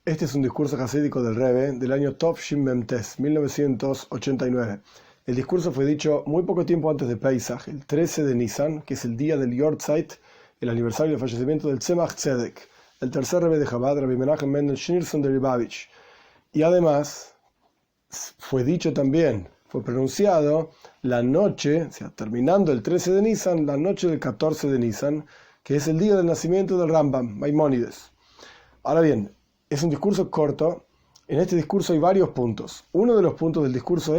Este es un discurso jasídico del Rebbe del año Tov Shin Mem Tes, 1989. El discurso fue dicho muy poco tiempo antes de Pesach, el 13 de Nisan, que es el día del Yortzeit, el aniversario del fallecimiento del Tzemach Tzedek, el tercer Rebbe de Chabad, Rabbi Menachem Mendel Schneerson de Lubavitch. Y además fue dicho también, fue pronunciado la noche, o sea, terminando el 13 de Nisan, la noche del 14 de Nisan, que es el día del nacimiento del Rambam, Maimónides. Ahora bien, es un discurso corto. En este discurso hay varios puntos. Uno de los puntos del discurso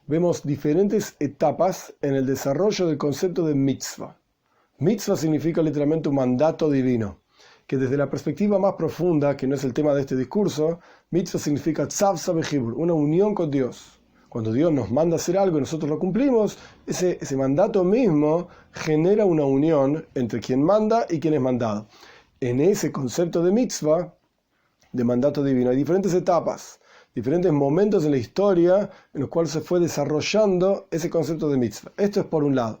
vemos diferentes etapas en el desarrollo del concepto de mitzvah. Mitzvah significa literalmente un mandato divino, que desde la perspectiva más profunda, que no es el tema de este discurso, mitzvah significa tzavsa bechibur, una unión con Dios. Cuando Dios nos manda a hacer algo y nosotros lo cumplimos, ese mandato mismo genera una unión entre quien manda y quien es mandado. En ese concepto de mitzvah, de mandato divino, hay diferentes etapas, diferentes momentos en la historia en los cuales se fue desarrollando ese concepto de mitzvah. Esto es por un lado.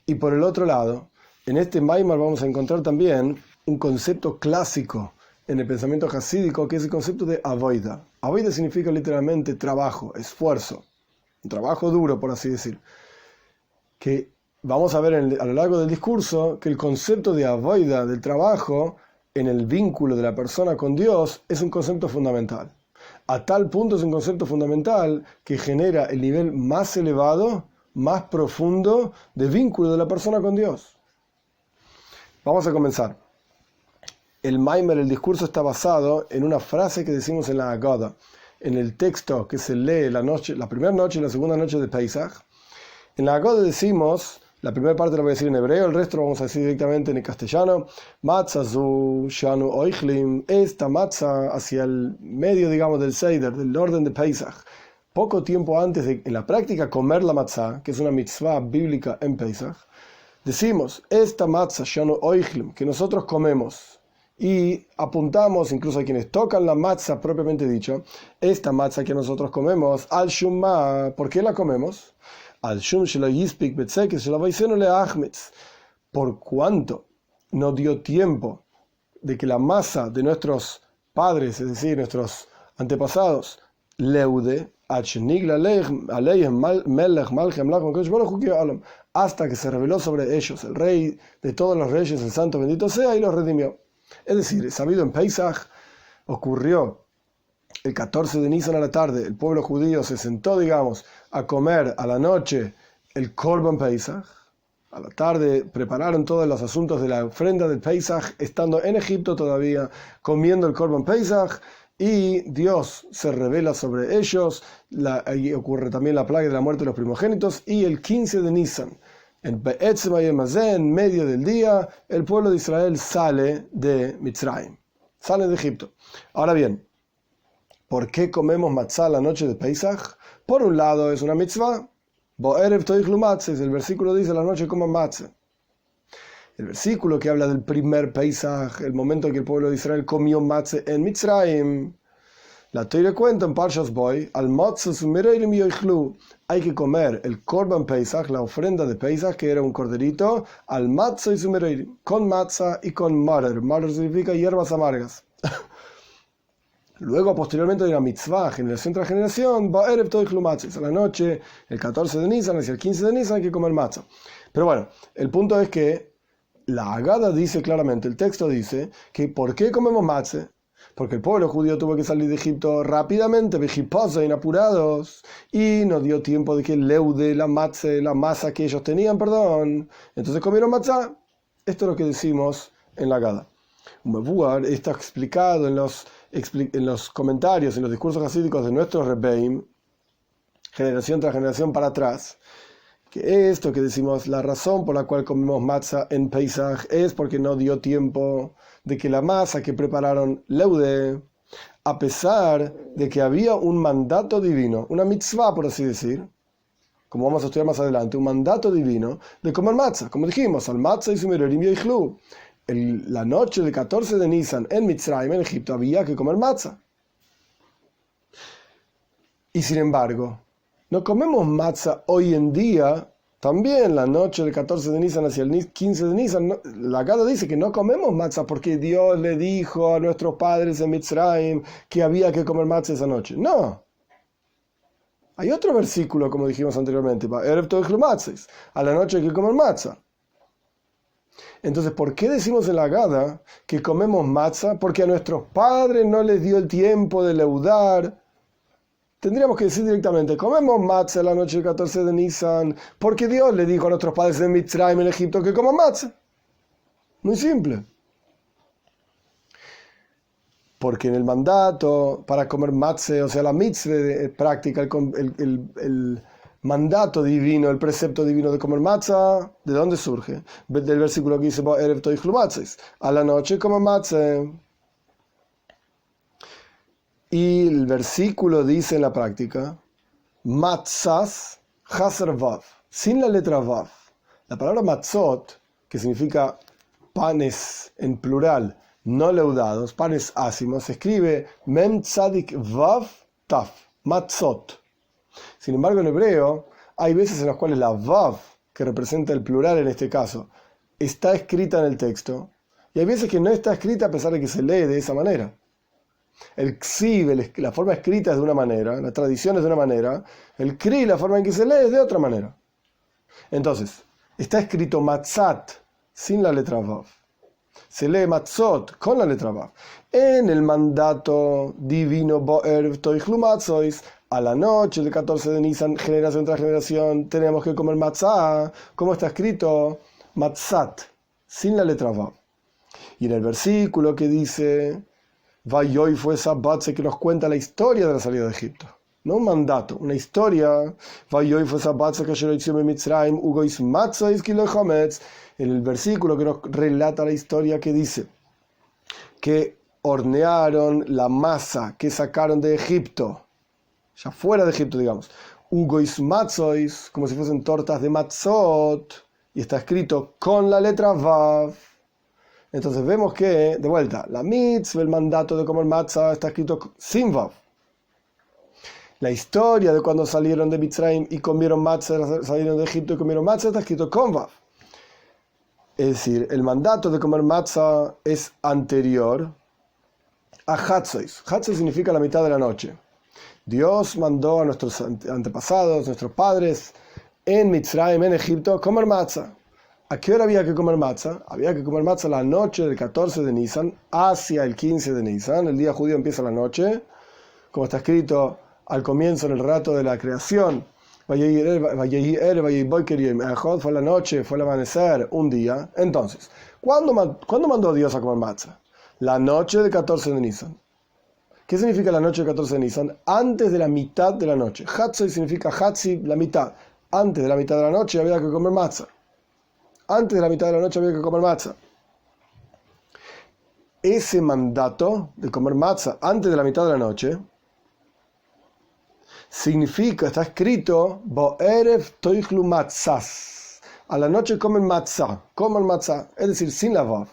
Y por el otro lado, en este Maimar vamos a encontrar también un concepto clásico en el pensamiento hasídico, que es el concepto de avoida. Avoida significa literalmente trabajo, esfuerzo, un trabajo duro, por así decir. Que vamos a ver a lo largo del discurso que el concepto de avoida, del trabajo, en el vínculo de la persona con Dios, es un concepto fundamental. A tal punto es un concepto fundamental que genera el nivel más elevado, más profundo de vínculo de la persona con Dios. Vamos a comenzar. El Maimer, el discurso, está basado en una frase que decimos en la Haggadah, en el texto que se lee la primera noche y la segunda noche de Pesach. En la Haggadah decimos, la primera parte la voy a decir en hebreo, el resto lo vamos a decir directamente en el castellano. Matzah zu shanu oichlim, esta matzah hacia el medio, digamos, del Seder, del orden de Pesach. Poco tiempo antes de, en la práctica, comer la matzah, que es una mitzvah bíblica en Pesach, decimos, esta matzah shanu oichlim, que nosotros comemos, y apuntamos, incluso a quienes tocan la matzah propiamente dicho, esta matzah que nosotros comemos, al shumma, ¿por qué la comemos? Al shum shelo yispik betzekes shelo vaisenu leachmetz, por cuanto no dio tiempo de que la masa de nuestros padres, es decir, nuestros antepasados, leude, hasta que se reveló sobre ellos el rey de todos los reyes, el santo bendito sea, y los redimió. Es decir, sabido en Pesach, ocurrió el 14 de Nisan a la tarde, el pueblo judío se sentó, digamos, a comer a la noche el Korban Pesach. A la tarde prepararon todos los asuntos de la ofrenda del Pesach, estando en Egipto todavía, comiendo el Korban Pesach, y Dios se revela sobre ellos. Ahí ocurre también la plaga de la muerte de los primogénitos, y el 15 de Nisan, en medio del día, el pueblo de Israel sale de Mitzrayim, sale de Egipto. Ahora bien, ¿por qué comemos matzah la noche de Pesach? Por un lado es una mitzvah. Bo'erev toichlu matzah, el versículo dice la noche coman matzah. El versículo que habla del primer Pesach, el momento en que el pueblo de Israel comió matzah en Mitzrayim. La Torah cuenta en Parshas Boy, al matzah sumereirim yoichlu, hay que comer el Korban Pesach, la ofrenda de Pesach, que era un corderito, al matzah y sumereirim, con matzah y con marer. Marer significa hierbas amargas. Luego, posteriormente, hay una mitzvah, generación tras generación, Ba'erev toichlu matzah, a la noche, el 14 de Nisan, hacia el 15 de Nisan, hay que comer matzah. Pero bueno, el punto es que la Haggadah dice claramente, el texto dice, que ¿por qué comemos matzah? Porque el pueblo judío tuvo que salir de Egipto rápidamente, vejiposos, inapurados, y no dio tiempo de que leude la matzah, la masa que ellos tenían, perdón. Entonces comieron matzah. Esto es lo que decimos en la Haggadah. Mevuar está explicado en los comentarios, en los discursos hasídicos de nuestros Rebbeim, generación tras generación para atrás, que esto que decimos, la razón por la cual comemos matzah en Pesach es porque no dio tiempo de que la masa que prepararon leude, a pesar de que había un mandato divino, una mitzvah por así decir, como vamos a estudiar más adelante, un mandato divino de comer matzah, como dijimos, al matzah y sumereirim yoichlu. La noche del 14 de Nisan en Mitzrayim, en Egipto, había que comer matzah. Y sin embargo, no comemos matzah hoy en día También la noche del 14 de Nisan hacia el 15 de Nisan, la Gada dice que no comemos matzah porque Dios le dijo a nuestros padres en Mitzrayim que había que comer matzah esa noche. No. Hay otro versículo, como dijimos anteriormente, a la noche hay que comer matzah. Entonces, ¿por qué decimos en la Gada que comemos matzah? Porque a nuestros padres no les dio el tiempo de leudar. Tendríamos que decir directamente, comemos matzah la noche del 14 de Nisan, porque Dios le dijo a nuestros padres en Mitzrayim, en Egipto, que coman matzah. Muy simple. Porque en el mandato para comer matzah, o sea, la mitzvah práctica, el mandato divino, el precepto divino de comer matzah, ¿de dónde surge? Del versículo que dice, a la noche comen matzah. Y el versículo dice en la práctica, matzas haser vav, sin la letra vav. La palabra matzot, que significa panes en plural, no leudados, panes ácimos, se escribe mem tzadik vav taf, matzot. Sin embargo, en hebreo hay veces en las cuales la vav, que representa el plural en este caso, está escrita en el texto, y hay veces que no está escrita a pesar de que se lee de esa manera. El ksiv, la forma escrita es de una manera, la tradición es de una manera, el kri, la forma en que se lee, es de otra manera. Entonces, está escrito matzat sin la letra vav. Se lee matzot con la letra vav. En el mandato divino bo'erev toichlu matzois, a la noche del 14 de Nisan, generación tras generación, tenemos que comer matzah. ¿Cómo está escrito? Matzat, sin la letra vav. Y en el versículo que dice Vayoy fue esa batse que nos cuenta la historia de la salida de Egipto. No un mandato, una historia. Vayoy fue esa batse que ayer hicimos en Mitzrayim, ugois matzois kilo chometz. En el versículo que nos relata la historia que dice que hornearon la masa que sacaron de Egipto, ya fuera de Egipto, digamos. Ugois matzois, como si fuesen tortas de matzot. Y está escrito con la letra vav. Entonces vemos que, de vuelta, la mitzvah, el mandato de comer matzah, está escrito sin vav. La historia de cuando salieron de Mitzrayim y comieron matzah, salieron de Egipto y comieron matzah, está escrito con vav. Es decir, el mandato de comer matzah es anterior a Hatzois. Hatzois significa la mitad de la noche. Dios mandó a nuestros antepasados, nuestros padres, en Mitzrayim, en Egipto, comer matzah. ¿A qué hora había que comer matzah? Había que comer matzah la noche del 14 de Nisan hacia el 15 de Nisan. El día judío empieza la noche, como está escrito al comienzo en el relato de la creación. Fue la noche, fue el amanecer, un día. Entonces, ¿cuándo mandó Dios a comer matzah? La noche del 14 de Nisan. ¿Qué significa la noche del 14 de Nisan? Antes de la mitad de la noche. Hatzoy significa Hatzi, la mitad. Antes de la mitad de la noche había que comer matzah. Antes de la mitad de la noche había que comer matzah. Ese mandato de comer matzah antes de la mitad de la noche significa, está escrito, bo'erev toichlu matzas. A la noche comen matzah, es decir, sin la vav.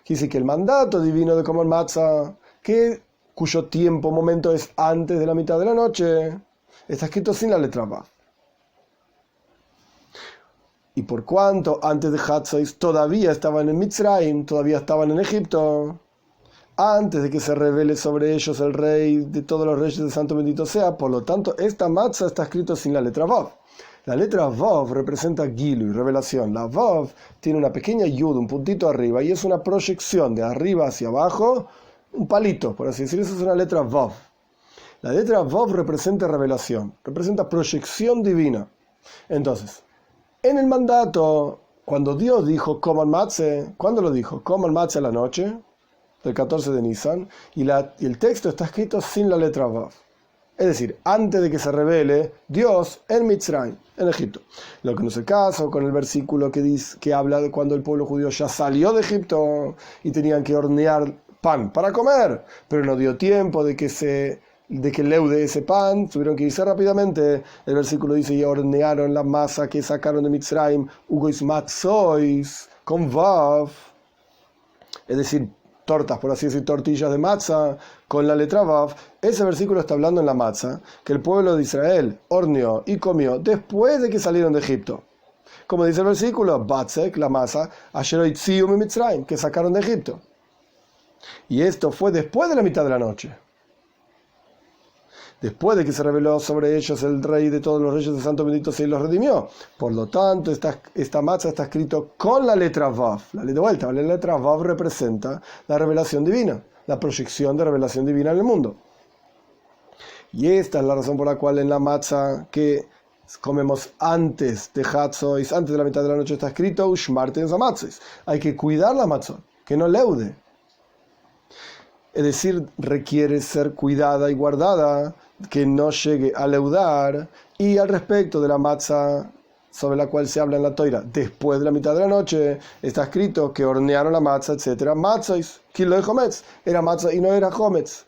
Dice que el mandato divino de comer matzah, cuyo tiempo, momento es antes de la mitad de la noche, está escrito sin la letra vav. Y por cuanto antes de Hatzois todavía estaban en Mitzrayim, todavía estaban en Egipto, antes de que se revele sobre ellos el rey de todos los reyes de Santo Bendito sea, por lo tanto esta matzah está escrito sin la letra Vav. La letra Vav representa Gilu y revelación. La Vav tiene una pequeña yud, un puntito arriba, y es una proyección de arriba hacia abajo, un palito, por así decirlo. Eso es una letra Vav. La letra Vav representa revelación, representa proyección divina. Entonces, en el mandato, cuando Dios dijo coman matzah, ¿cuándo lo dijo? Coman matzah a la noche del 14 de Nisan, y el texto está escrito sin la letra Vav. Es decir, antes de que se revele Dios en Mitzrayim, en Egipto. Lo que no es el caso con el versículo que habla de cuando el pueblo judío ya salió de Egipto y tenían que hornear pan para comer, pero no dio tiempo de que leude ese pan, tuvieron que irse rápidamente. El versículo dice, y hornearon la masa que sacaron de Mitzrayim, ugois matzois, con Vav. Es decir, tortas, por así decir, tortillas de matzah con la letra Vav, ese versículo está hablando en la matzah que el pueblo de Israel horneó y comió después de que salieron de Egipto. Como dice el versículo, Batzek, la masa, Asher Itziu Mitzrayim, que sacaron de Egipto. Y esto fue después de la mitad de la noche. Después de que se reveló sobre ellos el rey de todos los reyes de Santo Bendito se los redimió. Por lo tanto, esta matzah está escrito con la letra Vav. La letra Vav representa la revelación divina, la proyección de revelación divina en el mundo. Y esta es la razón por la cual en la matzah que comemos antes de Hatzois, antes de la mitad de la noche, está escrito Ushmarten Zamatzois. Hay que cuidar la matzah, que no leude. Es decir, requiere ser cuidada y guardada, que no llegue a leudar. Y al respecto de la matzah sobre la cual se habla en la Toira, después de la mitad de la noche, está escrito que hornearon la matzah, etc. Matzois, kilo de hometz, era matzah y no era hometz.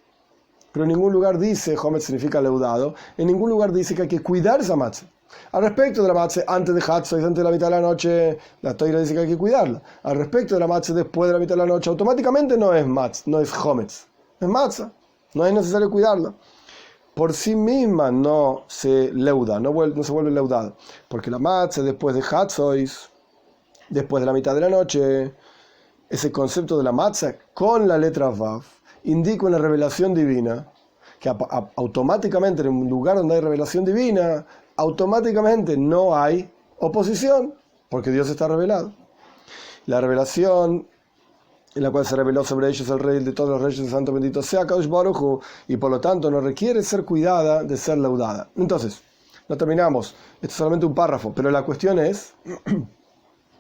Pero en ningún lugar dice, hometz significa leudado, en ningún lugar dice que hay que cuidar esa matzah. Al respecto de la matzah antes de Hatzois, antes de la mitad de la noche, la Toira dice que hay que cuidarla. Al respecto de la matzah después de la mitad de la noche, automáticamente no es hometz, es matzah, no es necesario cuidarla. Por sí misma no se leuda, no se vuelve leudada, porque la matzah después de Hatzois, después de la mitad de la noche, ese concepto de la matzah con la letra Vav indica una revelación divina, que automáticamente en un lugar donde hay revelación divina, automáticamente no hay oposición, porque Dios está revelado. La revelación en la cual se reveló sobre ellos el rey de todos los reyes de Santo Bendito sea Kadosh Baruj Hu, y por lo tanto no requiere ser cuidada de ser leudada. Entonces, no terminamos, esto es solamente un párrafo, pero la cuestión es,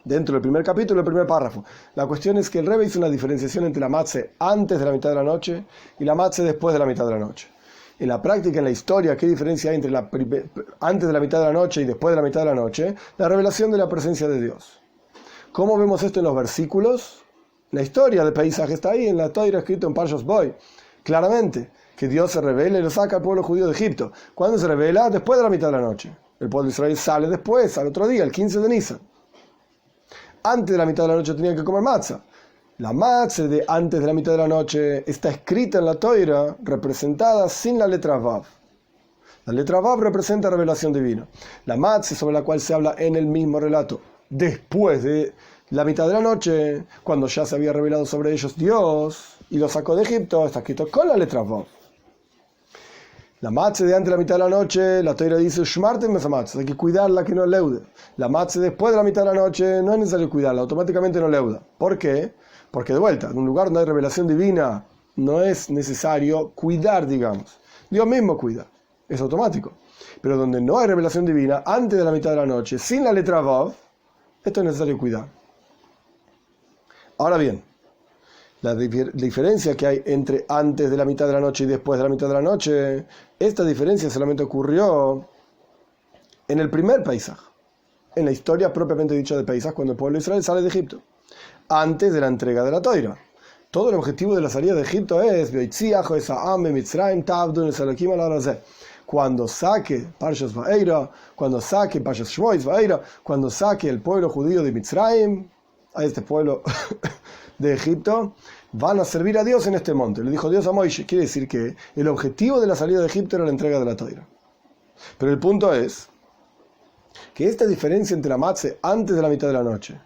dentro del primer capítulo, el primer párrafo, la cuestión es que el Rebbe hizo una diferenciación entre la matzah antes de la mitad de la noche y la matzah después de la mitad de la noche. En la práctica, en la historia, ¿qué diferencia hay entre antes de la mitad de la noche y después de la mitad de la noche? La revelación de la presencia de Dios. ¿Cómo vemos esto en los versículos? La historia de paisaje está ahí en la Toira, escrito en Parshas Boy, claramente, que Dios se revela y lo saca al pueblo judío de Egipto. ¿Cuándo se revela? Después de la mitad de la noche. El pueblo de Israel sale después, al otro día, el 15 de Nisan. Antes de la mitad de la noche tenían que comer matzah. La matzah de antes de la mitad de la noche está escrita en la Toira, representada sin la letra Vav. La letra Vav representa revelación divina. La matzah sobre la cual se habla en el mismo relato, después de la mitad de la noche, cuando ya se había revelado sobre ellos Dios y los sacó de Egipto, está escrito con la letra Vav. La matzah de antes de la mitad de la noche, la Toira dice Shmarten Mesamatzah, hay que cuidarla que no leude. La matzah después de la mitad de la noche no es necesario cuidarla, automáticamente no leuda. ¿Por qué? Porque de vuelta, en un lugar donde hay revelación divina no es necesario cuidar, digamos. Dios mismo cuida, es automático. Pero donde no hay revelación divina, antes de la mitad de la noche, sin la letra Vav, esto es necesario cuidar. Ahora bien, la diferencia que hay entre antes de la mitad de la noche y después de la mitad de la noche, esta diferencia solamente ocurrió en el primer Pesaj, en la historia propiamente dicha de Pesaj, cuando el pueblo de Israel sale de Egipto, antes de la entrega de la Toira. Todo el objetivo de la salida de Egipto es cuando saque Parshas Va'eira, cuando saque Parshas Shmois Va'eira, cuando saque el pueblo judío de Mitzrayim, a este pueblo de Egipto, van a servir a Dios en este monte. Le dijo Dios a Moisés. Quiere decir que el objetivo de la salida de Egipto era la entrega de la Toira. Pero el punto es que esta diferencia entre la matzah antes de la mitad de la noche,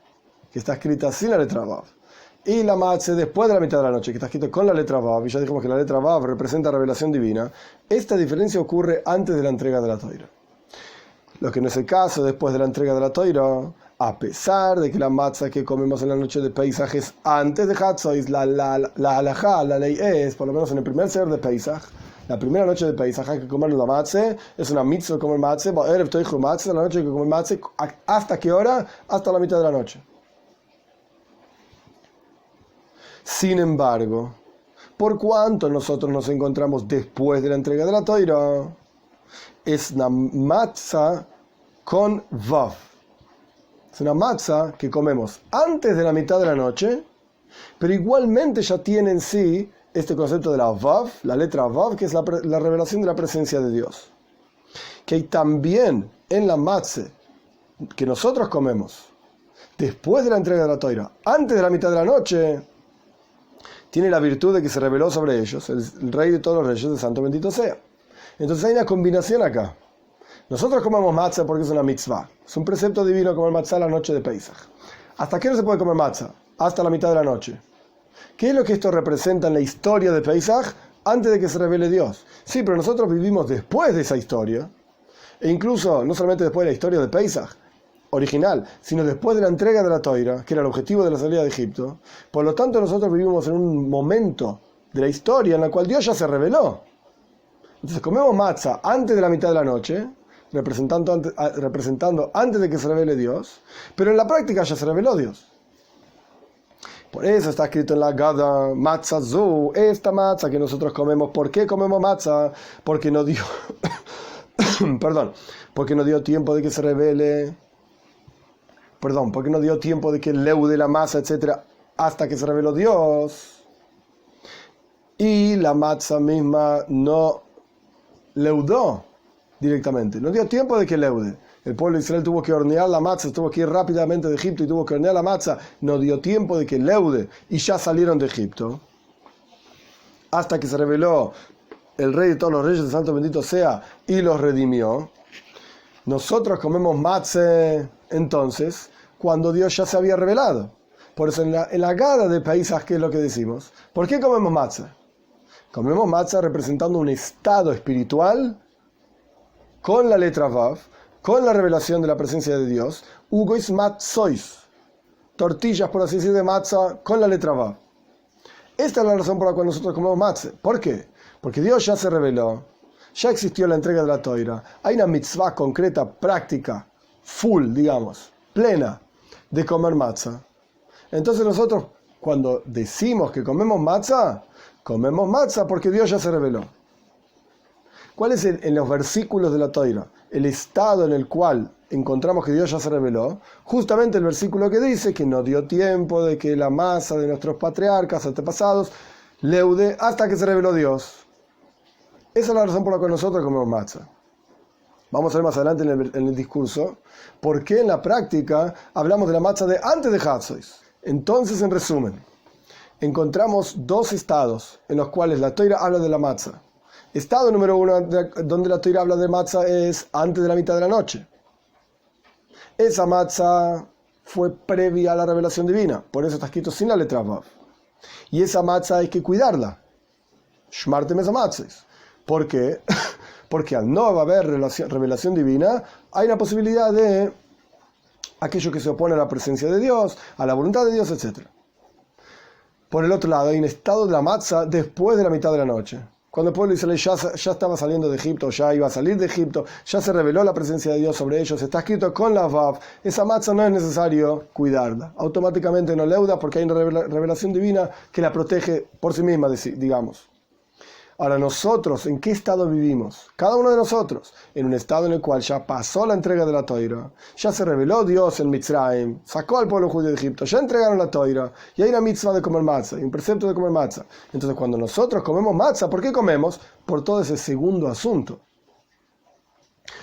que está escrita sin la letra Vav, y la matzah después de la mitad de la noche, que está escrita con la letra Vav, y ya dijimos que la letra Vav representa revelación divina, esta diferencia ocurre antes de la entrega de la Toira. Lo que no es el caso después de la entrega de la Toira, a pesar de que la matzah que comemos en la noche de Pesaj es antes de Hatzois, la halajá, la ley es, por lo menos en el primer ser de Pesaj, la primera noche de Pesaj hay que comer la matzah, es una mitzvah comer matzah, erev toichu matzah, la noche hay que comer matzah, ¿hasta qué hora? Hasta la mitad de la noche. Sin embargo, por cuanto nosotros nos encontramos después de la entrega de la Toira, es una matzah con Vav. Es una matzah que comemos antes de la mitad de la noche, pero igualmente ya tiene en sí este concepto de la Vav, la letra Vav, que es la revelación de la presencia de Dios. Que hay también en la matzah que nosotros comemos después de la entrega de la Toira, antes de la mitad de la noche, tiene la virtud de que se reveló sobre ellos, el rey de todos los reyes, el santo bendito sea. Entonces hay una combinación acá. Nosotros comemos matzah porque es una mitzvah. Es un precepto divino comer matzah la noche de Pesach. ¿Hasta qué hora se puede comer matzah? Hasta la mitad de la noche. ¿Qué es lo que esto representa en la historia de Pesach antes de que se revele Dios? Sí, pero nosotros vivimos después de esa historia. E incluso, no solamente después de la historia de Pesach original, sino después de la entrega de la Toira, que era el objetivo de la salida de Egipto. Por lo tanto, nosotros vivimos en un momento de la historia en la cual Dios ya se reveló. Entonces comemos matzah antes de la mitad de la noche, representando antes de que se revele Dios, pero en la práctica ya se reveló Dios. Por eso está escrito en la Gada, matzah zu, esta matzah que nosotros comemos. ¿Por qué comemos matzah? Porque no dio porque no dio tiempo de que se revele, porque no dio tiempo de que leude la masa, etc., hasta que se reveló Dios. Y la matzah misma no leudó directamente, no dio tiempo de que leude. El pueblo de Israel tuvo que hornear la matzah, tuvo que ir rápidamente de Egipto y tuvo que hornear la matzah, no dio tiempo de que leude y ya salieron de Egipto. Hasta que se reveló el rey de todos los reyes, el santo bendito sea, y los redimió. Nosotros comemos matzah entonces cuando Dios ya se había revelado. Por eso en la Gada de Pesach, ¿qué es lo que decimos? ¿Por qué comemos matzah? Comemos matzah representando un estado espiritual con la letra Vav, con la revelación de la presencia de Dios. Ugois matzois, tortillas, por así decir, de matzah con la letra Vav. Esta es la razón por la cual nosotros comemos matzah. ¿Por qué? Porque Dios ya se reveló, ya existió la entrega de la Toira, hay una mitzvah concreta, práctica, full, digamos, plena, de comer matzah. Entonces nosotros, cuando decimos que comemos matzah porque Dios ya se reveló. ¿Cuál es en los versículos de la Toira el estado en el cual encontramos que Dios ya se reveló? Justamente el versículo que dice que no dio tiempo de que la masa de nuestros patriarcas, antepasados, leude hasta que se reveló Dios. Esa es la razón por la cual nosotros comemos matzah. Vamos a ver más adelante en el discurso por qué en la práctica hablamos de la matzah de antes de Hatzois. Entonces, en resumen, encontramos dos estados en los cuales la Toira habla de la matzah. Estado número uno, donde la Toira habla de matzah, es antes de la mitad de la noche. Esa matzah fue previa a la revelación divina, por eso está escrito sin la letra Vav. Y esa matzah hay que cuidarla. Shmartem esa matzah. ¿Por qué? Porque al no haber revelación divina, hay una posibilidad de aquello que se opone a la presencia de Dios, a la voluntad de Dios, etc. Por el otro lado, hay un estado de la matzah después de la mitad de la noche. Cuando el pueblo de Israel ya estaba saliendo de Egipto, ya iba a salir de Egipto, ya se reveló la presencia de Dios sobre ellos, está escrito con la Vav, esa matzah no es necesario cuidarla. Automáticamente no leuda porque hay una revelación divina que la protege por sí misma, digamos. Ahora nosotros, ¿en qué estado vivimos? Cada uno de nosotros, en un estado en el cual ya pasó la entrega de la Toira, ya se reveló Dios en Mitzrayim, sacó al pueblo judío de Egipto, ya entregaron la Toira, y hay una mitzvah de comer matzah, y un precepto de comer matzah. Entonces cuando nosotros comemos matzah, ¿por qué comemos? Por todo ese segundo asunto.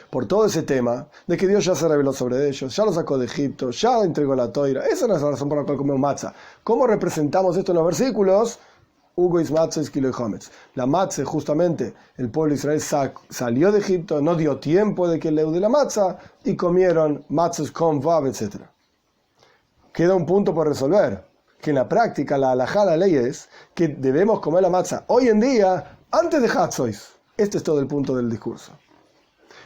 Por todo ese tema de que Dios ya se reveló sobre ellos, ya lo sacó de Egipto, ya entregó la Toira. Esa es la razón por la cual comemos matzah. ¿Cómo representamos esto en los versículos? Ugois matzah kilo hametz. La matzah, justamente, el pueblo de Israel salió de Egipto, no dio tiempo de que leude la matzah y comieron matzahs con vav, etc. Queda un punto por resolver, que en la práctica, la halajá, la ley es que debemos comer la matzah hoy en día antes de Hatzois. Este es todo el punto del discurso.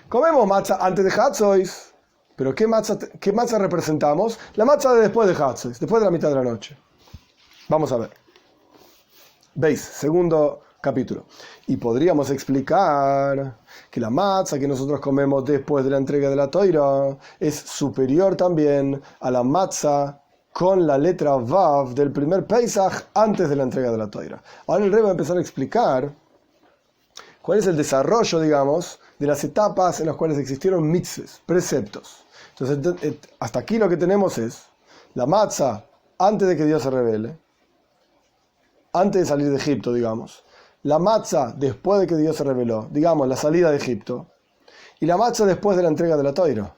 Comemos matzah antes de Hatzois, pero ¿qué matzah representamos? La matzah de después de Hatzois, después de la mitad de la noche. Vamos a ver. ¿Veis? Segundo capítulo. Y podríamos explicar que la matzah que nosotros comemos después de la entrega de la Toira es superior también a la matzah con la letra Vav del primer Pesach antes de la entrega de la Toira. Ahora el Rebbe va a empezar a explicar cuál es el desarrollo, digamos, de las etapas en las cuales existieron mitzvos, preceptos. Entonces, hasta aquí lo que tenemos es la matzah antes de que Dios se revele, antes de salir de Egipto, digamos. La matzah después de que Dios se reveló, digamos, la salida de Egipto. Y la matzah después de la entrega de la Toira,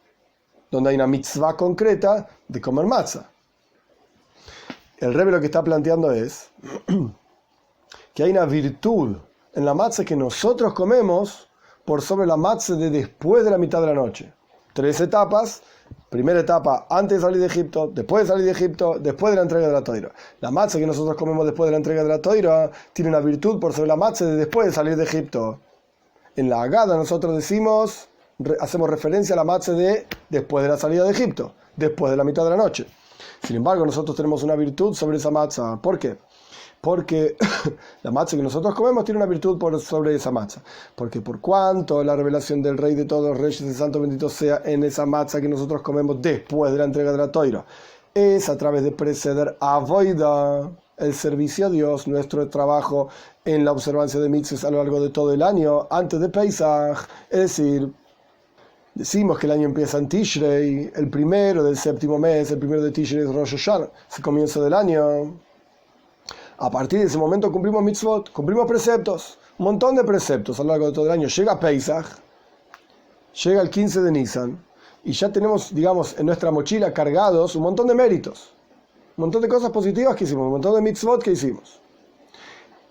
donde hay una mitzvah concreta de comer matzah. El Rebbe lo que está planteando es que hay una virtud en la matzah que nosotros comemos por sobre la matzah de después de la mitad de la noche. 3 etapas. Primera etapa antes de salir de Egipto, después de salir de Egipto, después de la entrega de la Toira. La matzah que nosotros comemos después de la entrega de la Toira tiene una virtud por sobre la matzah de después de salir de Egipto. En la Agada nosotros hacemos referencia a la matzah de después de la salida de Egipto, después de la mitad de la noche. Sin embargo, nosotros tenemos una virtud sobre esa matzah. ¿Por qué? Porque la matzah que nosotros comemos tiene una virtud sobre esa matzah. Porque por cuanto la revelación del Rey de todos los reyes, el Santo bendito sea, en esa matzah que nosotros comemos después de la entrega de la Toira, es a través de preceder avoida, el servicio a Dios, nuestro trabajo en la observancia de mitzvot a lo largo de todo el año, antes de Pesach. Es decir, decimos que el año empieza en Tishrei, el primero del séptimo mes, el primero de Tishrei es Rosh Hashanah, es el comienzo del año. A partir de ese momento cumplimos mitzvot, cumplimos preceptos, un montón de preceptos a lo largo de todo el año. Llega Pesach, llega el 15 de Nisan, y ya tenemos, digamos, en nuestra mochila cargados un montón de méritos, un montón de cosas positivas que hicimos, un montón de mitzvot que hicimos.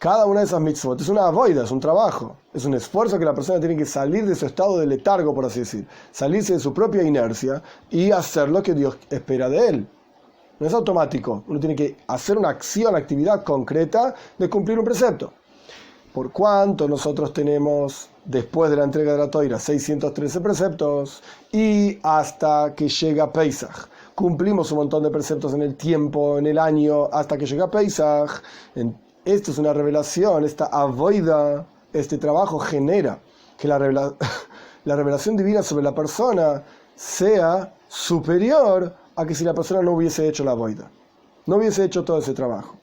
Cada una de esas mitzvot es una avoida, es un trabajo, es un esfuerzo que la persona tiene que salir de su estado de letargo, por así decir, salirse de su propia inercia y hacer lo que Dios espera de él. No es automático, uno tiene que hacer una acción, actividad concreta de cumplir un precepto. Por cuanto nosotros tenemos, después de la entrega de la Toira, 613 preceptos, y hasta que llega Pesach, cumplimos un montón de preceptos en el tiempo, en el año, hasta que llega Pesach. Esto es una revelación, esta avoida, este trabajo genera que la revelación divina sobre la persona sea superior a que si la persona no hubiese hecho la avoida, no hubiese hecho todo ese trabajo.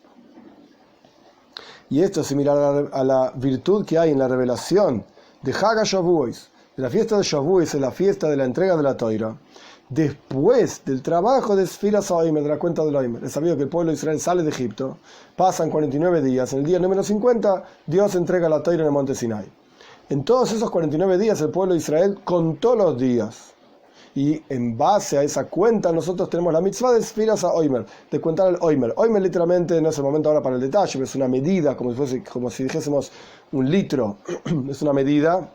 Y esto es similar a la virtud que hay en la revelación de Hag HaShavuos, de la fiesta de Shavuos, en la fiesta de la entrega de la Toira, después del trabajo de Sfiras HaOmer, de la cuenta del Omer. Es sabido que el pueblo de Israel sale de Egipto, pasan 49 días, en el día número 50, Dios entrega la Toira en el monte Sinai. En todos esos 49 días el pueblo de Israel contó los días. Y en base a esa cuenta nosotros tenemos la mitzvah de Sfiras HaOmer, de contar el Omer. Omer literalmente no es el momento ahora para el detalle, pero es una medida, como si dijésemos un litro. Es una medida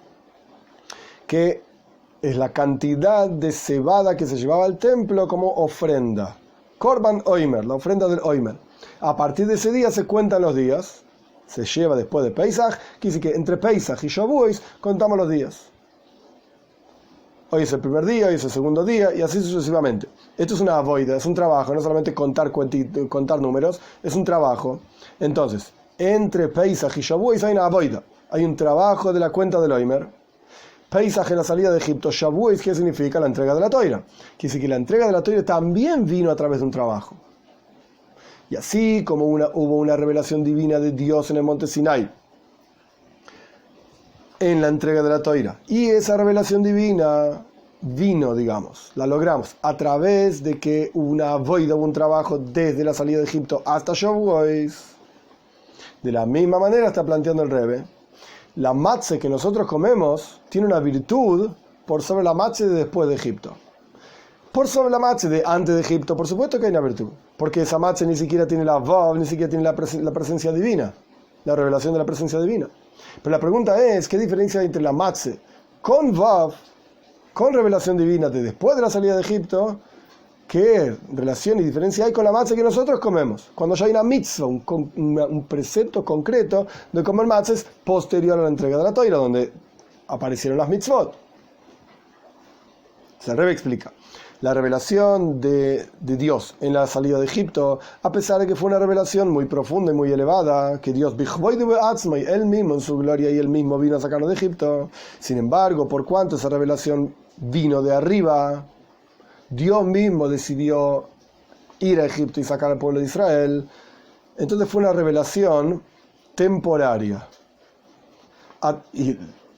que es la cantidad de cebada que se llevaba al templo como ofrenda. Korban Omer, la ofrenda del Omer. A partir de ese día se cuentan los días, se lleva después de Pesach, quiere decir que entre Pesach y Shavuos contamos los días. Hoy es el primer día, hoy es el segundo día, y así sucesivamente. Esto es una avoida, es un trabajo, no solamente contar números, es un trabajo. Entonces, entre Pesach y Shavuos hay una avoida, hay un trabajo de la cuenta del Omer. Pesach es la salida de Egipto, Shavuos, ¿qué significa? La entrega de la Toira. Quiere decir que la entrega de la Toira también vino a través de un trabajo. Y así como hubo una revelación divina de Dios en el monte Sinai, en la entrega de la Toira, y esa revelación divina vino, digamos, la logramos a través de que hubo una avoida, hubo un trabajo desde la salida de Egipto hasta Shavuos. De la misma manera está planteando el Rebbe, la matzah que nosotros comemos tiene una virtud por sobre la matzah de después de Egipto. Por sobre la matzah de antes de Egipto, por supuesto que hay una virtud, porque esa matzah ni siquiera tiene la vav, ni siquiera tiene la presencia divina, la revelación de la presencia divina. Pero la pregunta es, ¿qué diferencia hay entre la matzah con vav, con revelación divina de después de la salida de Egipto? ¿Qué relación y diferencia hay con la matzah que nosotros comemos? Cuando ya hay una mitzvah, un precepto concreto de comer matzahs posterior a la entrega de la Toira, donde aparecieron las mitzvot. El Rebbe explica. La revelación de Dios en la salida de Egipto, a pesar de que fue una revelación muy profunda y muy elevada, que Dios, él mismo en su gloria y él mismo vino a sacarnos de Egipto. Sin embargo, por cuanto esa revelación vino de arriba, Dios mismo decidió ir a Egipto y sacar al pueblo de Israel. Entonces fue una revelación temporaria.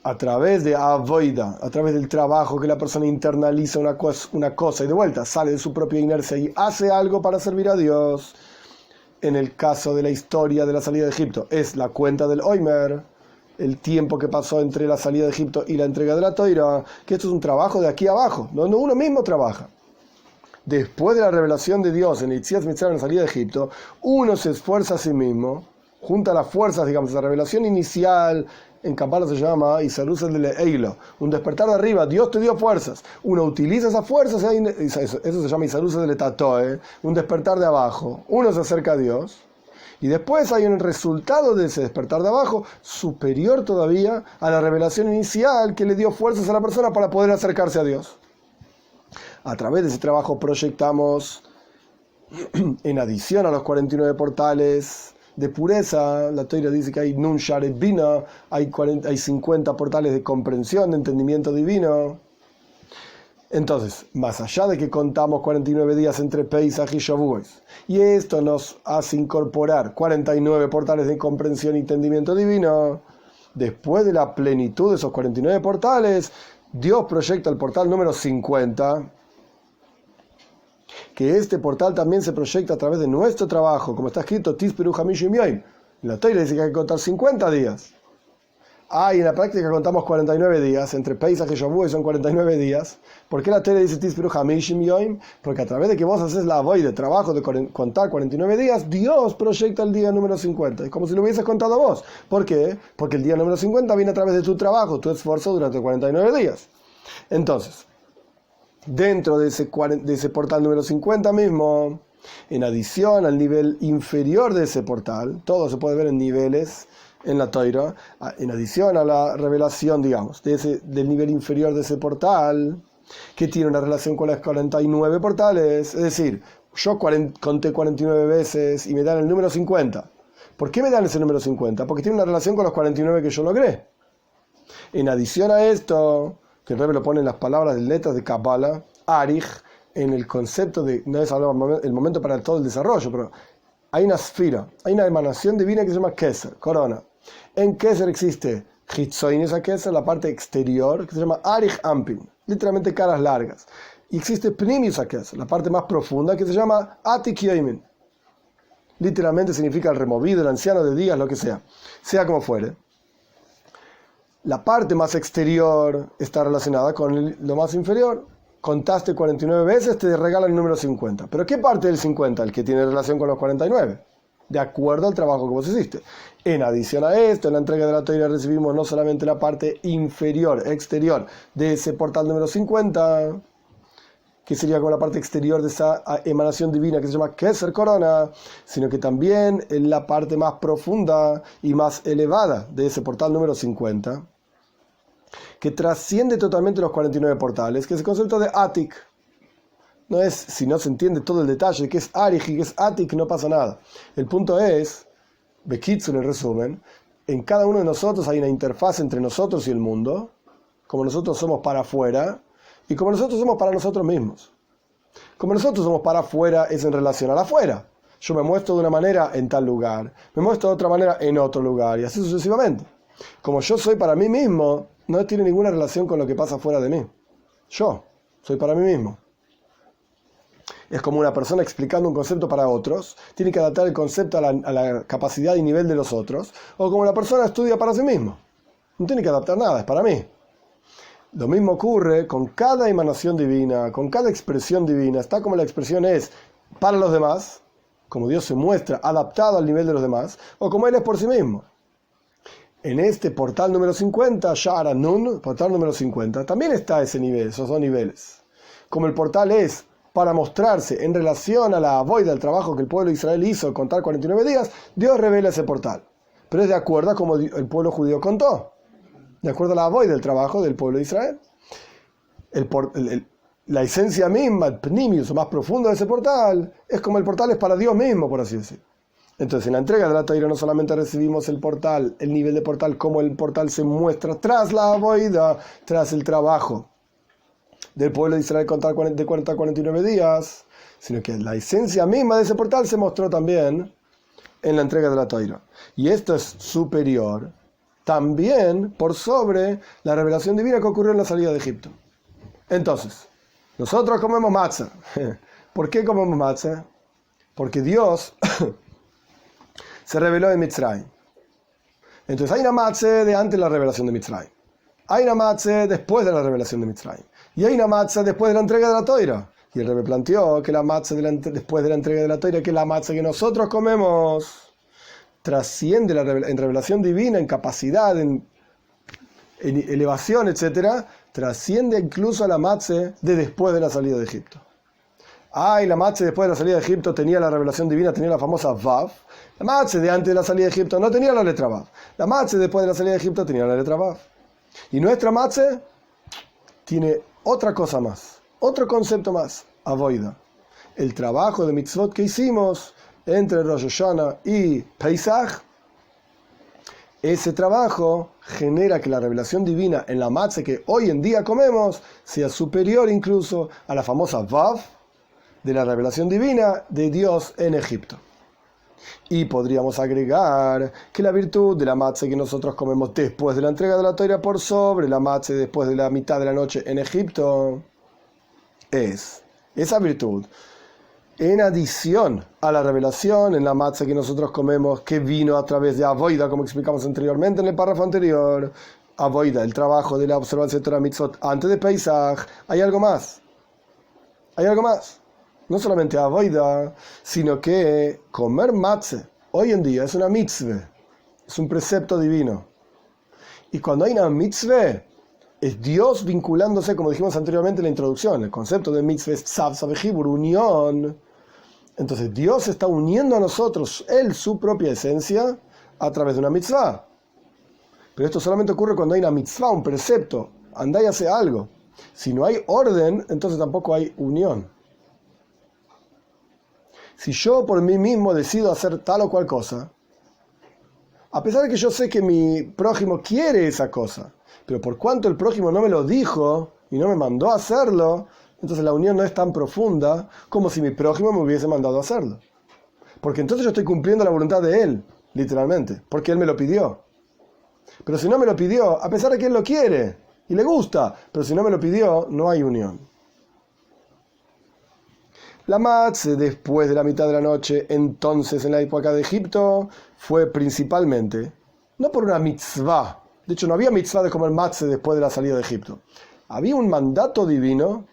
A través de avoida, a través del trabajo que la persona internaliza una cosa y de vuelta sale de su propia inercia y hace algo para servir a Dios. En el caso de la historia de la salida de Egipto, es la cuenta del Omer, el tiempo que pasó entre la salida de Egipto y la entrega de la Toira, que esto es un trabajo de aquí abajo, donde uno mismo trabaja. Después de la revelación de Dios en Yetziat Mitzrayim, en la salida de Egipto, uno se esfuerza a sí mismo, junta las fuerzas, digamos, esa revelación inicial, en Kabbalah se llama Isarusel de Eilo, un despertar de arriba. Dios te dio fuerzas, uno utiliza esas fuerzas, eso se llama Isarusel de Tatoe, un despertar de abajo, uno se acerca a Dios, y después hay un resultado de ese despertar de abajo superior todavía a la revelación inicial que le dio fuerzas a la persona para poder acercarse a Dios. A través de ese trabajo proyectamos, en adición a los 49 portales de pureza, la Torah dice que hay Nun Sharet Bina, hay 50 portales de comprensión, de entendimiento divino. Entonces, más allá de que contamos 49 días entre Pesach y Shavuot, y esto nos hace incorporar 49 portales de comprensión y entendimiento divino, después de la plenitud de esos 49 portales, Dios proyecta el portal número 50, que este portal también se proyecta a través de nuestro trabajo, como está escrito, Tisperu Hamishim Yoim. En la Torah dice que hay que contar 50 días. Y en la práctica contamos 49 días, entre Pesach y Shavuot son 49 días. ¿Por qué la Torah dice Tisperu Hamishim Yoim? Porque a través de que vos haces la avoid de trabajo de contar 49 días, Dios proyecta el día número 50. Es como si lo hubieses contado vos. ¿Por qué? Porque el día número 50 viene a través de tu trabajo, tu esfuerzo durante 49 días. Entonces, dentro de ese portal número 50 mismo, en adición al nivel inferior de ese portal, todo se puede ver en niveles en la Torah, en adición a la revelación, digamos, del nivel inferior de ese portal, que tiene una relación con los 49 portales, es decir, yo conté 49 veces y me dan el número 50. ¿Por qué me dan ese número 50? Porque tiene una relación con los 49 que yo logré. En adición a esto, que el Rebbe lo pone en las palabras de letras de Kabbalah, Arich, en el concepto de, no es el momento para todo el desarrollo, pero hay una esfera, hay una emanación divina que se llama Keser, corona. En Keser existe Hitzoinis a Keser, la parte exterior, que se llama Arich Ampin, literalmente caras largas. Y existe Pnimius a Keser, la parte más profunda, que se llama Atik Yoimin. Literalmente significa el removido, el anciano de días, lo que sea como fuere. La parte más exterior está relacionada con lo más inferior. Contaste 49 veces, te regala el número 50. ¿Pero qué parte del 50? El que tiene relación con los 49. De acuerdo al trabajo que vos hiciste. En adición a esto, en la entrega de la Torah recibimos no solamente la parte inferior, exterior, de ese portal número 50, que sería como la parte exterior de esa emanación divina que se llama Keser Corona, sino que también en la parte más profunda y más elevada de ese portal número 50, que trasciende totalmente los 49 portales, que es el concepto de Atik. No es, si no se entiende todo el detalle de qué es Arich y qué es Atik, no pasa nada. El punto es, Bekitsun, en resumen, en cada uno de nosotros hay una interfaz entre nosotros y el mundo, como nosotros somos para afuera, y como nosotros somos para nosotros mismos. Como nosotros somos para afuera es en relación al afuera. Yo me muestro de una manera en tal lugar, me muestro de otra manera en otro lugar, y así sucesivamente. Como yo soy para mí mismo, no tiene ninguna relación con lo que pasa fuera de mí. Yo soy para mí mismo. Es como una persona explicando un concepto para otros, tiene que adaptar el concepto a la capacidad y nivel de los otros, o como una persona estudia para sí mismo. No tiene que adaptar nada, es para mí. Lo mismo ocurre con cada emanación divina, con cada expresión divina. Está como la expresión es para los demás, como Dios se muestra adaptado al nivel de los demás, o como Él es por sí mismo. En este portal número 50, Sha'ar Nun, portal número 50, también está ese nivel, esos dos niveles. Como el portal es para mostrarse en relación a la avoid del trabajo que el pueblo de Israel hizo, contar 49 días, Dios revela ese portal. Pero es de acuerdo a como el pueblo judío contó, de acuerdo a la avoid del trabajo del pueblo de Israel. La esencia misma, el pnimius, más profundo de ese portal, es como el portal es para Dios mismo, por así decirlo. Entonces, en la entrega de la Torah no solamente recibimos el portal, el nivel de portal, como el portal se muestra tras la avoida, tras el trabajo del pueblo de Israel contar de 40 a 49 días, sino que la esencia misma de ese portal se mostró también en la entrega de la Torah. Y esto es superior también por sobre la revelación divina que ocurrió en la salida de Egipto. Entonces, nosotros comemos matzah. ¿Por qué comemos matzah? Porque Dios se reveló en Mitzrayim. Entonces hay una matzah de antes de la revelación de Mitzrayim. Hay una matzah después de la revelación de Mitzrayim. Y hay una matzah después de la entrega de la Torah. Y el Rebbe planteó que la matzah después de la entrega de la Torah, que es la matzah que nosotros comemos, trasciende en revelación divina, en capacidad, en elevación, etc., trasciende incluso a la matze de después de la salida de Egipto. Y la matze después de la salida de Egipto tenía la revelación divina, tenía la famosa Vav. La matze de antes de la salida de Egipto no tenía la letra Vav. La matze después de la salida de Egipto tenía la letra Vav. Y nuestra matze tiene otra cosa más, otro concepto más, avoida. El trabajo de mitzvot que hicimos entre Rosh Hashanah y Pesach, ese trabajo genera que la revelación divina en la matze que hoy en día comemos sea superior incluso a la famosa Vav de la revelación divina de Dios en Egipto. Y podríamos agregar que la virtud de la matze que nosotros comemos después de la entrega de la Torá por sobre la matze después de la mitad de la noche en Egipto es esa virtud en adición a la revelación en la matze que nosotros comemos que vino a través de avoida, como explicamos anteriormente en el párrafo anterior. Avoida, el trabajo de la observancia de Torah Mitzvot antes de Pesach. Hay algo más. No solamente avoida, sino que comer matze hoy en día es una mitzvah, es un precepto divino. Y cuando hay una mitzvah, es Dios vinculándose, como dijimos anteriormente en la introducción. El concepto de mitzvah es tzav, sabejibur, unión. Entonces Dios está uniendo a nosotros, Él, su propia esencia, a través de una mitzvah. Pero esto solamente ocurre cuando hay una mitzvah, un precepto. Andá y hace algo. Si no hay orden, entonces tampoco hay unión. Si yo por mí mismo decido hacer tal o cual cosa, a pesar de que yo sé que mi prójimo quiere esa cosa, pero por cuanto el prójimo no me lo dijo y no me mandó a hacerlo, entonces la unión no es tan profunda como si mi prójimo me hubiese mandado a hacerlo. Porque entonces yo estoy cumpliendo la voluntad de él, literalmente, porque él me lo pidió. Pero si no me lo pidió, a pesar de que él lo quiere y le gusta, pero si no me lo pidió, no hay unión. La matze después de la mitad de la noche, entonces en la época de Egipto, fue principalmente, no por una mitzvah, de hecho no había mitzvah de comer matze después de la salida de Egipto, había un mandato divino,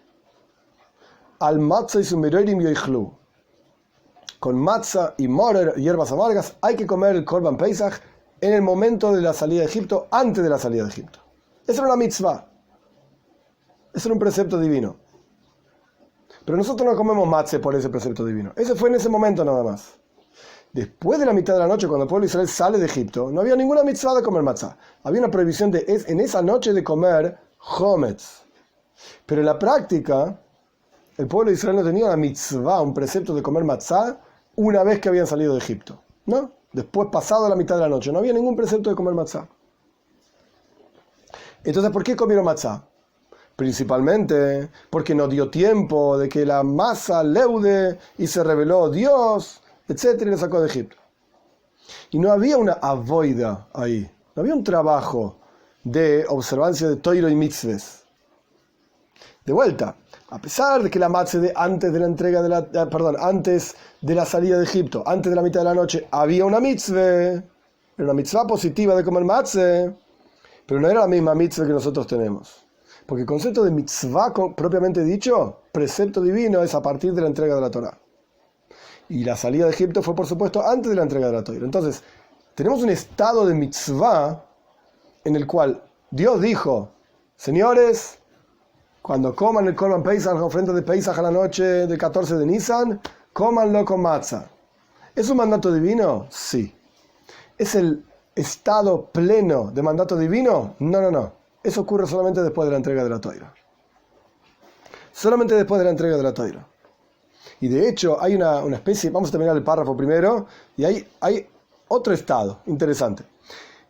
al matza y sumeroirim yoichlu, con matza y morer, hierbas amargas, hay que comer el korban Pesach en el momento de la salida de Egipto, antes de la salida de Egipto. Esa era una mitzvah, ese era un precepto divino. Pero nosotros no comemos matze por ese precepto divino. Ese fue en ese momento nada más. Después de la mitad de la noche, cuando el pueblo de Israel sale de Egipto, no había ninguna mitzvah de comer matzah. Había una prohibición en esa noche de comer chometz. Pero en la práctica, el pueblo de Israel no tenía una mitzvah, un precepto de comer matzah, una vez que habían salido de Egipto. ¿No? Después, pasado la mitad de la noche, no había ningún precepto de comer matzah. Entonces, ¿por qué comieron matzah? Principalmente porque no dio tiempo de que la masa leude y se reveló Dios, etc. y le sacó de Egipto. Y no había una avoida ahí, no había un trabajo de observancia de Toiro y mitzvahs. De vuelta, a pesar de que la matze de antes de la entrega de antes de la salida de Egipto, antes de la mitad de la noche, había una mitzvah, era una mitzvah positiva de comer matze, pero no era la misma mitzvah que nosotros tenemos. Porque el concepto de mitzvah propiamente dicho, precepto divino, es a partir de la entrega de la Torá. Y la salida de Egipto fue, por supuesto, antes de la entrega de la Torá. Entonces, tenemos un estado de mitzvah en el cual Dios dijo, señores, cuando coman el Korban Pesach, la ofrenda de Pesach a la noche del 14 de Nisan, cómanlo con matzah. ¿Es un mandato divino? Sí. ¿Es el estado pleno de mandato divino? No. Eso ocurre solamente después de la entrega de la Torá. Solamente después de la entrega de la Torá. Y de hecho hay una especie, vamos a terminar el párrafo primero, y hay otro estado interesante.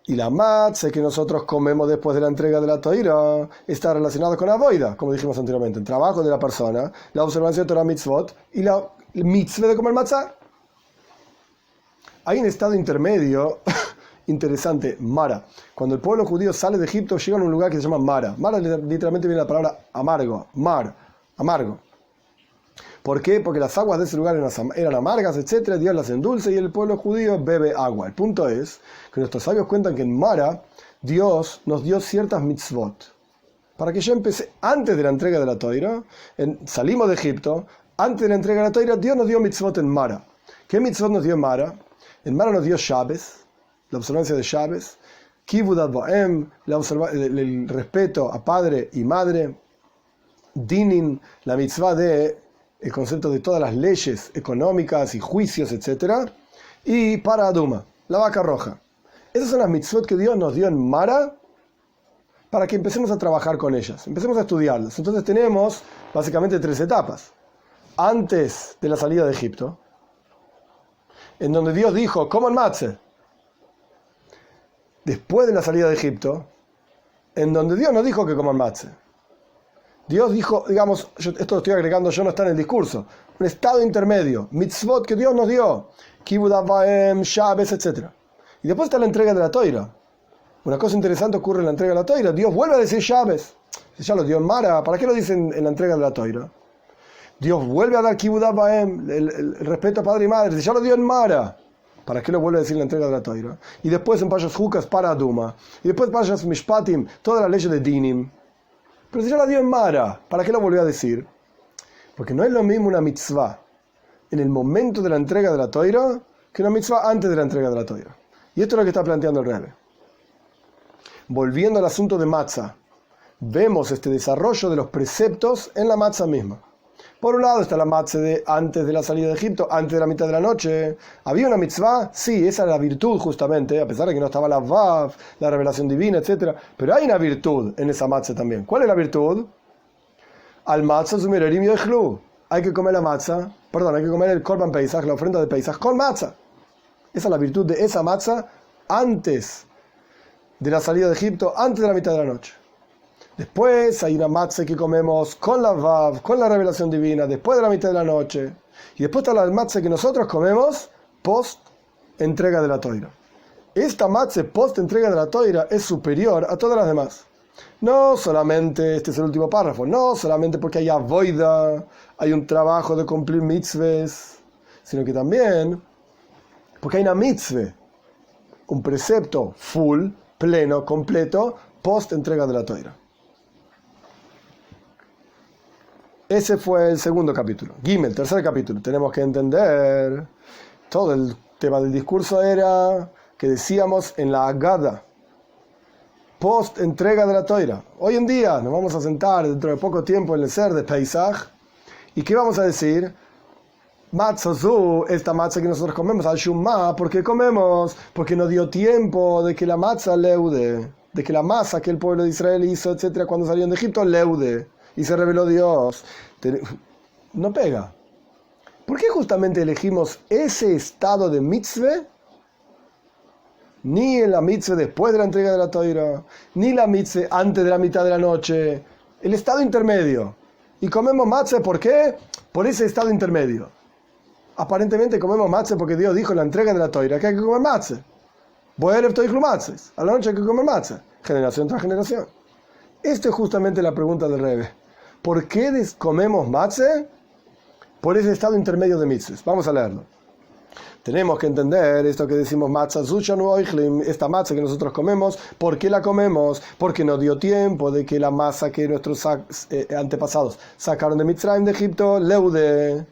Y la matzah que nosotros comemos después de la entrega de la Torá está relacionada con la avoida, como dijimos anteriormente, el trabajo de la persona, la observancia de Torah mitzvot y la mitzvah de comer matzah. Hay un estado intermedio interesante, Mara. Cuando el pueblo judío sale de Egipto, llega a un lugar que se llama Mara. Mara literalmente viene la palabra amargo, amargo. ¿Por qué? Porque las aguas de ese lugar eran amargas, etc. Dios las endulce y el pueblo judío bebe agua. El punto es que nuestros sabios cuentan que en Mara Dios nos dio ciertas mitzvot. Para que yo empecé, antes de la entrega de la Torá, salimos de Egipto, antes de la entrega de la Torá, Dios nos dio mitzvot en Mara. ¿Qué mitzvot nos dio en Mara? En Mara nos dio Shabbos, la observancia de Shabbos, Kibud Av Va'em, el respeto a padre y madre, Dinin, la mitzvah de el concepto de todas las leyes económicas y juicios, etc. Y para Aduma, la vaca roja. Esas son las mitzvot que Dios nos dio en Mara para que empecemos a trabajar con ellas, empecemos a estudiarlas. Entonces tenemos básicamente 3 etapas. Antes de la salida de Egipto, en donde Dios dijo, coman matzah. Después de la salida de Egipto, en donde Dios no dijo que coman matzah. Dios dijo, digamos, esto lo estoy agregando yo, no está en el discurso, un estado intermedio, mitzvot que Dios nos dio, Kibud Av Va'em, Shabbos, etc. Y después está la entrega de la Toira. Una cosa interesante ocurre en la entrega de la Toira. Dios vuelve a decir Shabbos. Ya lo dio en Mara, ¿para qué lo dicen en la entrega de la Toira? Dios vuelve a dar Kibud Av Va'em, el respeto a padre y madre. Ya lo dio en Mara, ¿para qué lo vuelve a decir en la entrega de la Toira? Y después en Pashas Jukas para Aduma. Y después en Pashas Mishpatim, todas las leyes de Dinim. Pero si ya la dio en Mara, ¿para qué lo volvió a decir? Porque no es lo mismo una mitzvah en el momento de la entrega de la Toira que una mitzvah antes de la entrega de la Toira. Y esto es lo que está planteando el Rebbe. Volviendo al asunto de matzah, vemos este desarrollo de los preceptos en la matzah misma. Por un lado está la matzah de antes de la salida de Egipto, antes de la mitad de la noche. ¿Había una mitzvah? Sí, esa era la virtud justamente, a pesar de que no estaba la Vav, la revelación divina, etc. Pero hay una virtud en esa matzah también. ¿Cuál es la virtud? Al matzah zumererim yochlu. Hay que comer la matzah, hay que comer el korban Pesach, la ofrenda de Pesach, con matzah. Esa es la virtud de esa matzah antes de la salida de Egipto, antes de la mitad de la noche. Después hay una matzah que comemos con la Vav, con la revelación divina, después de la mitad de la noche. Y después está la matzah que nosotros comemos post entrega de la Toira. Esta matzah post entrega de la Toira es superior a todas las demás. No solamente, este es el último párrafo, no solamente porque hay avoida, hay un trabajo de cumplir mitzvahs, sino que también porque hay una mitzvah, un precepto full, pleno, completo, post entrega de la Toira. Ese fue el segundo capítulo. Gimel, tercer capítulo. Tenemos que entender, todo el tema del discurso era que decíamos en la Agada, post entrega de la Toira. Hoy en día nos vamos a sentar dentro de poco tiempo en el ser de Pesach. ¿Y qué vamos a decir? Matzazu, esta matzah que nosotros comemos, al shumma, ¿por qué comemos? Porque no dio tiempo de que la matzah leude, de que la masa que el pueblo de Israel hizo, etcétera, cuando salieron de Egipto, leude, y se reveló Dios. No pega. ¿Por qué justamente elegimos ese estado de mitzvah? Ni en la mitzvah después de la entrega de la Toira, ni la mitzvah antes de la mitad de la noche, el estado intermedio. Y comemos matzah, ¿por qué? Por ese estado intermedio. Aparentemente comemos matzah porque Dios dijo en la entrega de la Toira que hay que comer matzah. A la noche hay que comer matzah. Generación tras generación. Esto es justamente la pregunta del Rebbe. ¿Por qué comemos matzah? Por ese estado intermedio de mitzvahs. Vamos a leerlo. Tenemos que entender esto que decimos matzah zushanu oichlim, esta matzah que nosotros comemos. ¿Por qué la comemos? Porque no dio tiempo de que la masa que nuestros antepasados sacaron de Mitzrayim, de Egipto, leude.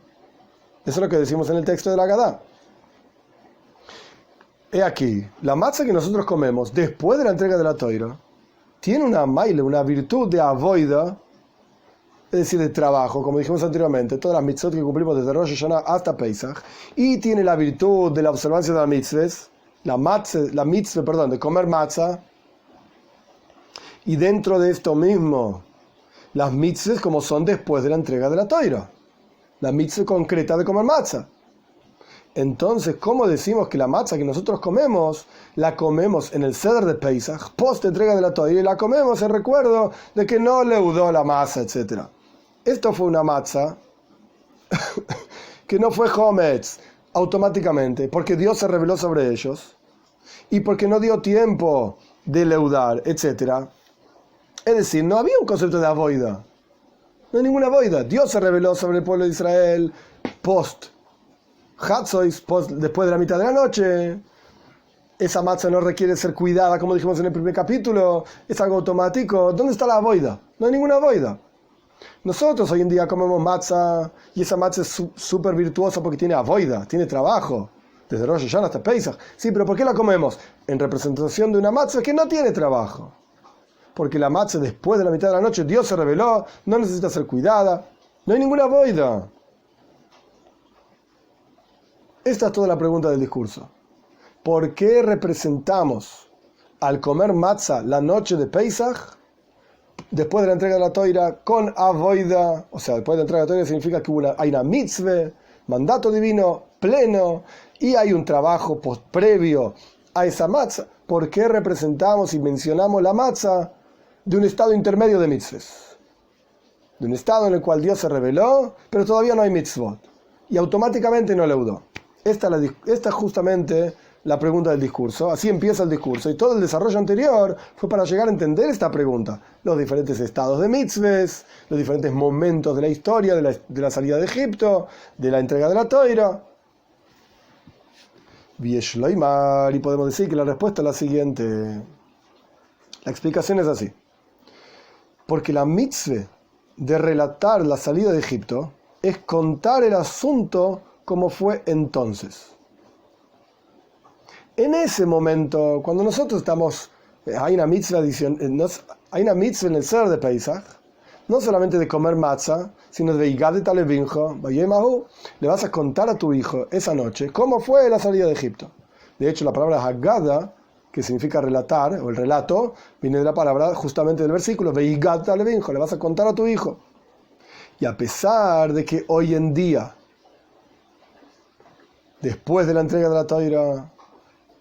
Eso es lo que decimos en el texto de la Agadá. He aquí, la matzah que nosotros comemos después de la entrega de la Toira tiene una maile, una virtud de avoida, es decir, de trabajo, como dijimos anteriormente, todas las mitzvot que cumplimos desde Rosh Hashanah hasta Pesach, y tiene la virtud de la observancia de las mitzvahs, la mitzvah, de comer matzah, y dentro de esto mismo, las mitzvahs como son después de la entrega de la Toira, la mitzvah concreta de comer matzah. Entonces, ¿cómo decimos que la matzah que nosotros comemos, la comemos en el Seder de Pesach, post entrega de la Toira, y la comemos en recuerdo de que no leudó la masa, etc.? Esto fue una matzah que no fue Hometz automáticamente, porque Dios se reveló sobre ellos, y porque no dio tiempo de leudar, etc. Es decir, no había un concepto de avoida. No hay ninguna avoida. Dios se reveló sobre el pueblo de Israel post Hatzois, después de la mitad de la noche. Esa matzah no requiere ser cuidada, como dijimos en el primer capítulo. Es algo automático. ¿Dónde está la avoida? No hay ninguna avoida. Nosotros hoy en día comemos matzah y esa matzah es súper virtuosa porque tiene avoida, tiene trabajo. desde Rosh Hashanah hasta Pesach. Sí, pero ¿por qué la comemos? En representación de una matzah que no tiene trabajo. Porque la matzah después de la mitad de la noche, Dios se reveló, no necesita ser cuidada, no hay ninguna boida. Esta es toda la pregunta del discurso. ¿Por qué representamos al comer matzah la noche de Pesach, después de la entrega de la Toira, con avoida? O sea, después de la entrega de la Toira significa que hay una mitzvah, mandato divino pleno, y hay un trabajo previo a esa matzah. ¿Por qué representamos y mencionamos la matzah de un estado intermedio de mitzvahs? De un estado en el cual Dios se reveló, pero todavía no hay mitzvot. Y automáticamente no leudó. Esta es justamente la pregunta del discurso. Así empieza el discurso. Y todo el desarrollo anterior fue para llegar a entender esta pregunta. Los diferentes estados de mitzvahs, los diferentes momentos de la historia, de la salida de Egipto, de la entrega de la Toira. Y podemos decir que la respuesta es la siguiente. La explicación es así. Porque la mitzvah de relatar la salida de Egipto es contar el asunto como fue entonces. En ese momento, cuando nosotros estamos, hay una mitzvah en el ser de Pesach, no solamente de comer matzah, sino de Igadet alevinjo, le vas a contar a tu hijo esa noche cómo fue la salida de Egipto. De hecho, la palabra Haggadah, que significa relatar, o el relato, viene de la palabra justamente del versículo, Igadet alevinjo, le vas a contar a tu hijo. Y a pesar de que hoy en día, después de la entrega de la Toira,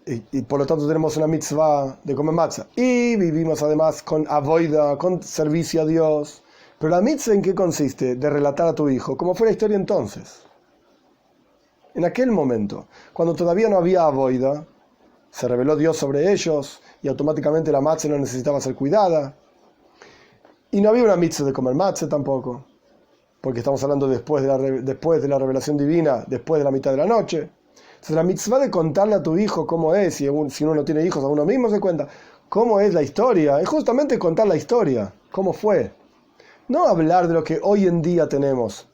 y por lo tanto tenemos una mitzvah de comer matzah, y vivimos además con avoida, con servicio a Dios, pero la mitzvah ¿en qué consiste? De relatar a tu hijo cómo fue la historia entonces. En aquel momento, cuando todavía no había avoida, se reveló Dios sobre ellos, y automáticamente la matzah no necesitaba ser cuidada, y no había una mitzvah de comer matzah tampoco, porque estamos hablando después de la revelación divina, después de la mitad de la noche. Entonces la mitzvah de contarle a tu hijo cómo es, si uno no tiene hijos, a uno mismo se cuenta cómo es la historia, es justamente contar la historia, cómo fue. No hablar de lo que hoy en día tenemos,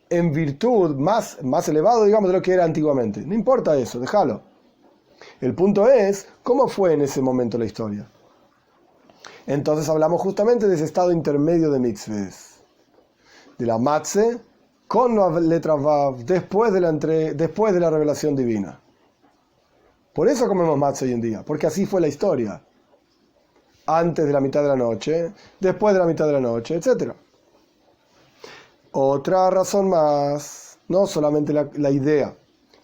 en virtud más elevado, digamos, de lo que era antiguamente. No importa eso, déjalo. El punto es, ¿cómo fue en ese momento la historia? Entonces hablamos justamente de ese estado intermedio de mitzvahs. De la matzah con la letra Vav, después de la revelación divina. Por eso comemos matzah hoy en día, porque así fue la historia. Antes de la mitad de la noche, después de la mitad de la noche, etc. Otra razón más, no solamente la idea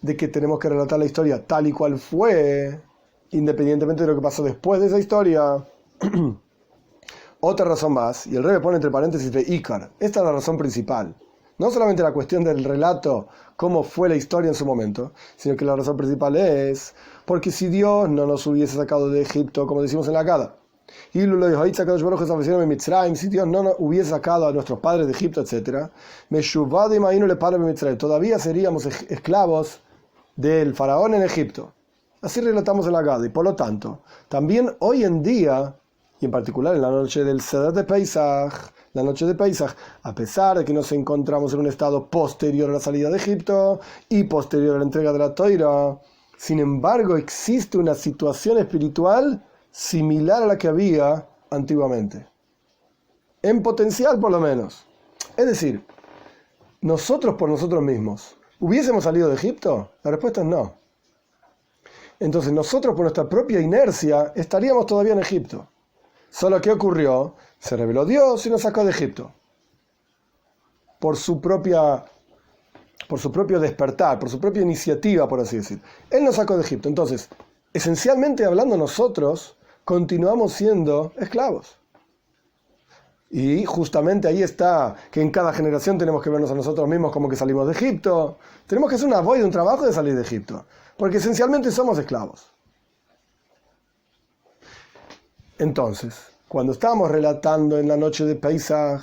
de que tenemos que relatar la historia tal y cual fue, independientemente de lo que pasó después de esa historia. Otra razón más, y el Rebbe pone entre paréntesis de Ikar, esta es la razón principal. No solamente la cuestión del relato, cómo fue la historia en su momento, sino que la razón principal es porque si Dios no nos hubiese sacado de Egipto, como decimos en la Haggadah, si Dios no nos hubiese sacado a nuestros padres de Egipto, etc., todavía seríamos esclavos del faraón en Egipto. Así relatamos en la Haggadah, y por lo tanto, también hoy en día, y en particular en la noche del Seder de Pesach, la noche de Pesach, a pesar de que nos encontramos en un estado posterior a la salida de Egipto y posterior a la entrega de la Toira, sin embargo existe una situación espiritual similar a la que había antiguamente. En potencial, por lo menos. Es decir, nosotros por nosotros mismos, ¿hubiésemos salido de Egipto? La respuesta es no. Entonces nosotros por nuestra propia inercia estaríamos todavía en Egipto. Solo que ocurrió, se reveló Dios y nos sacó de Egipto. Por su propio despertar, por su propia iniciativa, por así decir. Él nos sacó de Egipto. Entonces, esencialmente hablando, nosotros continuamos siendo esclavos. Y justamente ahí está que en cada generación tenemos que vernos a nosotros mismos como que salimos de Egipto. Tenemos que hacer una void, un trabajo de salir de Egipto. Porque esencialmente somos esclavos. Entonces, cuando estamos relatando en la noche de Pesach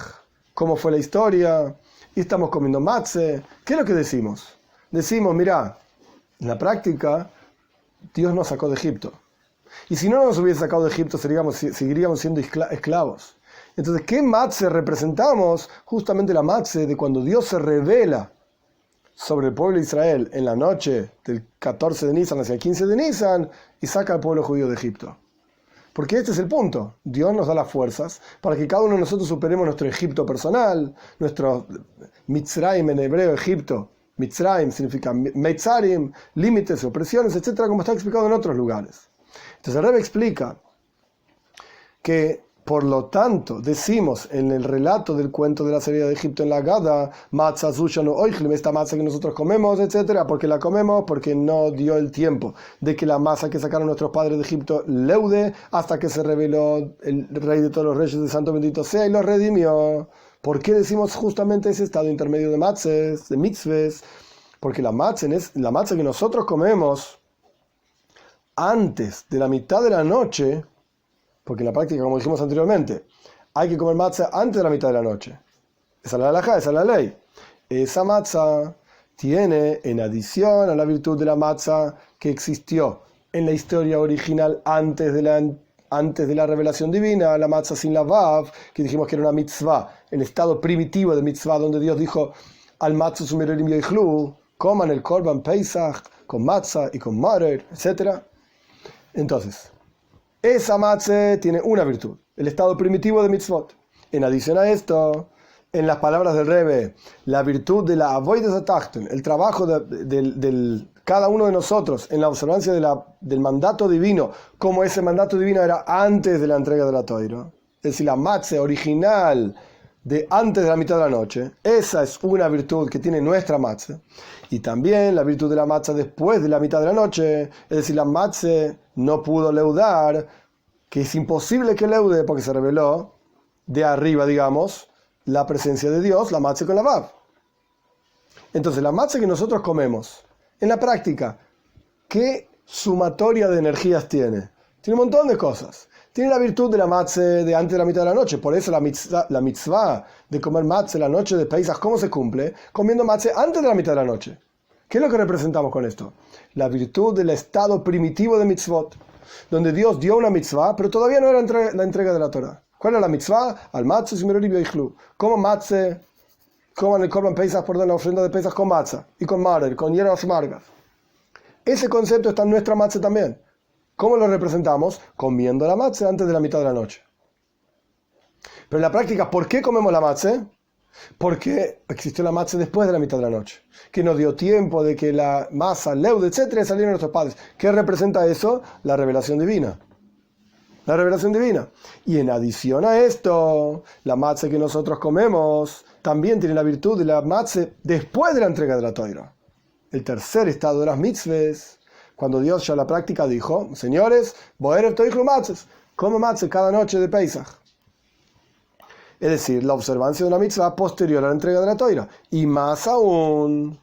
cómo fue la historia y estamos comiendo matzah, ¿qué es lo que decimos? Decimos, mira, en la práctica Dios nos sacó de Egipto. Y si no nos hubiese sacado de Egipto, seguiríamos siendo esclavos. Entonces, ¿qué matzah representamos? Justamente la matzah de cuando Dios se revela sobre el pueblo de Israel en la noche del 14 de Nisan hacia el 15 de Nisan y saca al pueblo judío de Egipto. Porque este es el punto. Dios nos da las fuerzas para que cada uno de nosotros superemos nuestro Egipto personal, nuestro Mitzrayim en hebreo, Egipto. Mitzrayim significa Meitzarim, límites, opresiones, etc., como está explicado en otros lugares. Entonces el Rebbe explica que, por lo tanto, decimos en el relato del cuento de la salida de Egipto en la Gada, matzah zushanu oichlim, esta matzah que nosotros comemos, etc., porque la comemos, porque no dio el tiempo de que la masa que sacaron nuestros padres de Egipto leude hasta que se reveló el rey de todos los reyes de Santo Bendito sea y los redimió. ¿Por qué decimos justamente ese estado intermedio de matzahs, de mitzvahs? Porque la matzah que nosotros comemos antes de la mitad de la noche, porque en la práctica, como dijimos anteriormente, hay que comer matzah antes de la mitad de la noche. Esa es la halajá, esa es la ley. Esa matzah tiene, en adición a la virtud de la matzah que existió en la historia original antes de la revelación divina, la matzah sin la vav, que dijimos que era una mitzvah, el estado primitivo de mitzvah, donde Dios dijo al matzah sumererim yoichlu, coman el korban Pesach con matzah y con marer, etc. Entonces, esa matzah tiene una virtud, el estado primitivo de mitzvot. En adición a esto, en las palabras del Rebbe, la virtud de la avodas atachten, el trabajo de cada uno de nosotros en la observancia del mandato divino, como ese mandato divino era antes de la entrega de la Torah, es decir, la matzah original de antes de la mitad de la noche, esa es una virtud que tiene nuestra matzah. Y también la virtud de la matzah después de la mitad de la noche, es decir, la matzah no pudo leudar, que es imposible que leude porque se reveló de arriba, digamos, la presencia de Dios, la matzah con la vav. Entonces, la matzah que nosotros comemos, en la práctica, ¿qué sumatoria de energías tiene? Tiene un montón de cosas. Tiene la virtud de la matzah de antes de la mitad de la noche. Por eso la mitzvah de comer matzah la noche de Pesach, ¿cómo se cumple? Comiendo matzah antes de la mitad de la noche. ¿Qué es lo que representamos con esto? La virtud del estado primitivo de mitzvot, donde Dios dio una mitzvah, pero todavía no era la entrega de la Torah. ¿Cuál era la mitzvah? Al matzah sumererim yoichlu. Como matzah, coman el korban Pesach, por la ofrenda de Pesach con matzah y con marer, con hierbas amargas. Ese concepto está en nuestra matzah también. ¿Cómo lo representamos? Comiendo la matzah antes de la mitad de la noche. Pero en la práctica, ¿por qué comemos la matzah? Porque existió la matzah después de la mitad de la noche, que nos dio tiempo de que la masa, leude, etcétera, salieron nuestros padres. ¿Qué representa eso? La revelación divina. La revelación divina. Y en adición a esto, la matzah que nosotros comemos también tiene la virtud de la matzah después de la entrega de la Torah. El tercer estado de las mitzvahs, cuando Dios ya en la práctica dijo, señores, boerev toichlu matzahs, como matzah cada noche de Pesach. Es decir, la observancia de una mitzvah posterior a la entrega de la Torah. Y más aún,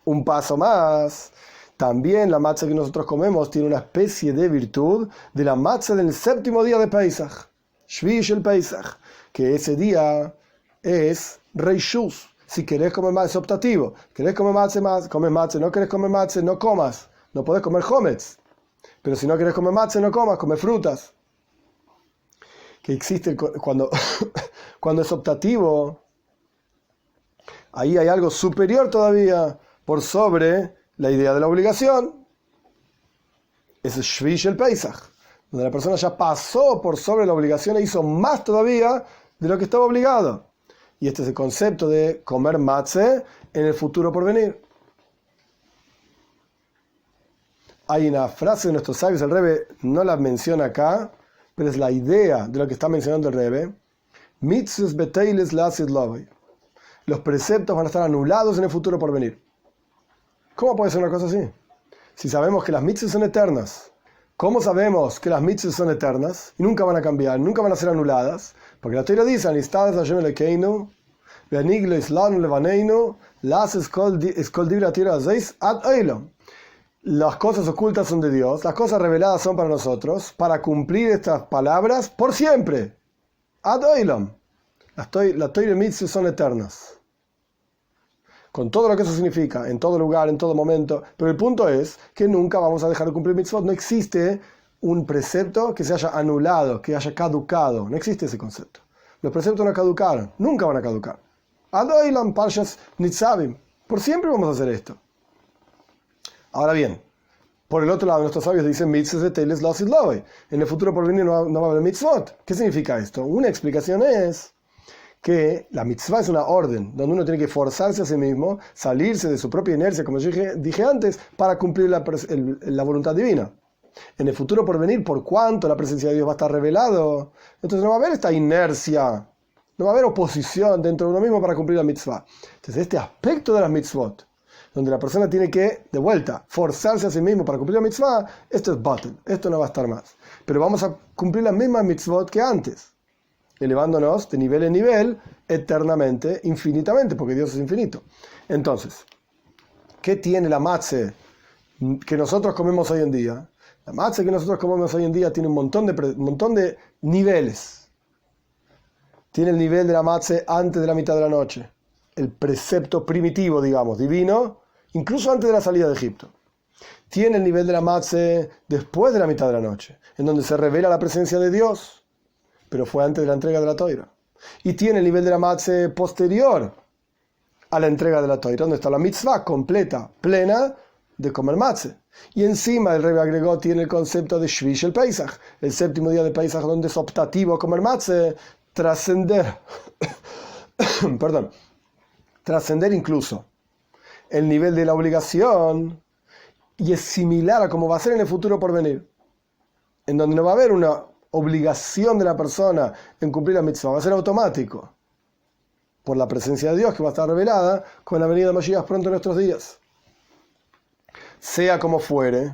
un paso más, también la matzah que nosotros comemos tiene una especie de virtud de la matzah del séptimo día de Pesach, Shvi shel Pesach, que ese día es Reishus. Si querés comer matzah, es optativo. ¿Querés comer matzah, comes matzah? ¿No querés comer matzah? No comas. No podés comer hometz. Pero si no querés comer matzah, no comas, come frutas. Que existe cuando es optativo, ahí hay algo superior todavía por sobre la idea de la obligación. Es Shvi shel Pesach, donde la persona ya pasó por sobre la obligación e hizo más todavía de lo que estaba obligado. Y este es el concepto de comer matzah en el futuro por venir. Hay una frase de nuestros sabios, el Rebbe no la menciona acá, pero es la idea de lo que está mencionando el Rebbe. Mitzvos beteiles la'asid lovei. Los preceptos van a estar anulados en el futuro por venir. ¿Cómo puede ser una cosa así? Si sabemos que las mitzvos son eternas, ¿cómo sabemos que las mitzvos son eternas y nunca van a cambiar, nunca van a ser anuladas? Porque la Torah dice, "Anistadas Hashem Elokeinu, ve'aniglo islanu levaneinu, las eskol dibra tierra azeis ad oilom." Las cosas ocultas son de Dios, las cosas reveladas son para nosotros, para cumplir estas palabras por siempre. Ad oilom. La Torah y mitzvos son eternas. Con todo lo que eso significa, en todo lugar, en todo momento. Pero el punto es que nunca vamos a dejar de cumplir mitzvot. No existe un precepto que se haya anulado, que haya caducado. No existe ese concepto. Los preceptos no caducaron, nunca van a caducar. Ad oilom parshas nitzavim. Por siempre vamos a hacer esto. Ahora bien, por el otro lado, nuestros sabios dicen mitzvot de teles losid lovei. En el futuro por venir no va a haber mitzvot. ¿Qué significa esto? Una explicación es que la mitzvah es una orden, donde uno tiene que forzarse a sí mismo, salirse de su propia inercia, como yo dije antes, para cumplir la voluntad divina. En el futuro por venir, por cuanto la presencia de Dios va a estar revelado, entonces no va a haber esta inercia, no va a haber oposición dentro de uno mismo para cumplir la mitzvah. Entonces este aspecto de las mitzvot, donde la persona tiene que, de vuelta, forzarse a sí mismo para cumplir la mitzvah, esto es batel, esto no va a estar más. Pero vamos a cumplir las mismas mitzvot que antes, elevándonos de nivel en nivel, eternamente, infinitamente, porque Dios es infinito. Entonces, ¿qué tiene la matzah que nosotros comemos hoy en día? La matzah que nosotros comemos hoy en día tiene un montón de niveles. Tiene el nivel de la matzah antes de la mitad de la noche, el precepto primitivo, digamos, divino, incluso antes de la salida de Egipto. Tiene el nivel de la matzah después de la mitad de la noche, en donde se revela la presencia de Dios, pero fue antes de la entrega de la Toira. Y tiene el nivel de la matzah posterior a la entrega de la Toira, donde está la mitzvah completa, plena, de comer matzah. Y encima el Rebbe agregó, tiene el concepto de Shvish el Pesach, el séptimo día de Pesach, donde es optativo comer matzah, trascender, trascender incluso el nivel de la obligación, y es similar a como va a ser en el futuro por venir, en donde no va a haber una obligación de la persona en cumplir la mitzvah, va a ser automático, por la presencia de Dios que va a estar revelada con la venida de Mashiach pronto en nuestros días. Sea como fuere,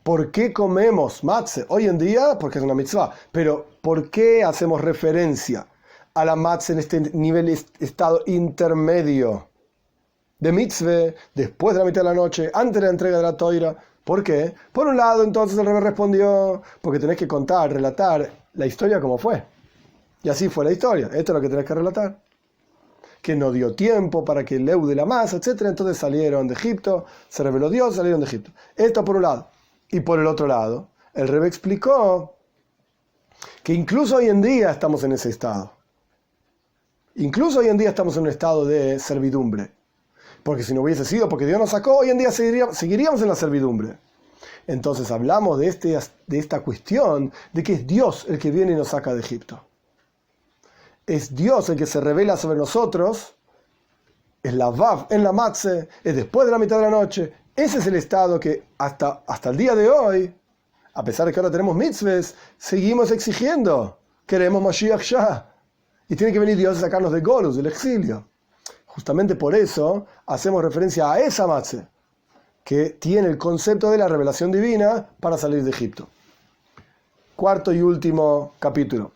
¿por qué comemos matzah hoy en día? Porque es una mitzvah, pero ¿por qué hacemos referencia a la matzah en este nivel, estado intermedio de mitzvah, después de la mitad de la noche, antes de la entrega de la Toira? ¿Por qué? Por un lado, entonces el Rebbe respondió, porque tenés que contar, relatar la historia como fue. Y así fue la historia. Esto es lo que tenés que relatar. Que no dio tiempo para que leude la masa, etc. Entonces salieron de Egipto, se reveló Dios, salieron de Egipto. Esto por un lado. Y por el otro lado, el Rebbe explicó que incluso hoy en día estamos en ese estado. Incluso hoy en día estamos en un estado de servidumbre. Porque si no hubiese sido porque Dios nos sacó, hoy en día seguiríamos en la servidumbre. Entonces hablamos de esta cuestión de que es Dios el que viene y nos saca de Egipto. Es Dios el que se revela sobre nosotros, es la Vav en la matzah, es después de la mitad de la noche. Ese es el estado que hasta el día de hoy, a pesar de que ahora tenemos mitzvahs, seguimos exigiendo. Queremos Mashiach ya. Y tiene que venir Dios a sacarnos de Golus, del exilio. Justamente por eso hacemos referencia a esa matzah, que tiene el concepto de la revelación divina para salir de Egipto. Cuarto y último capítulo.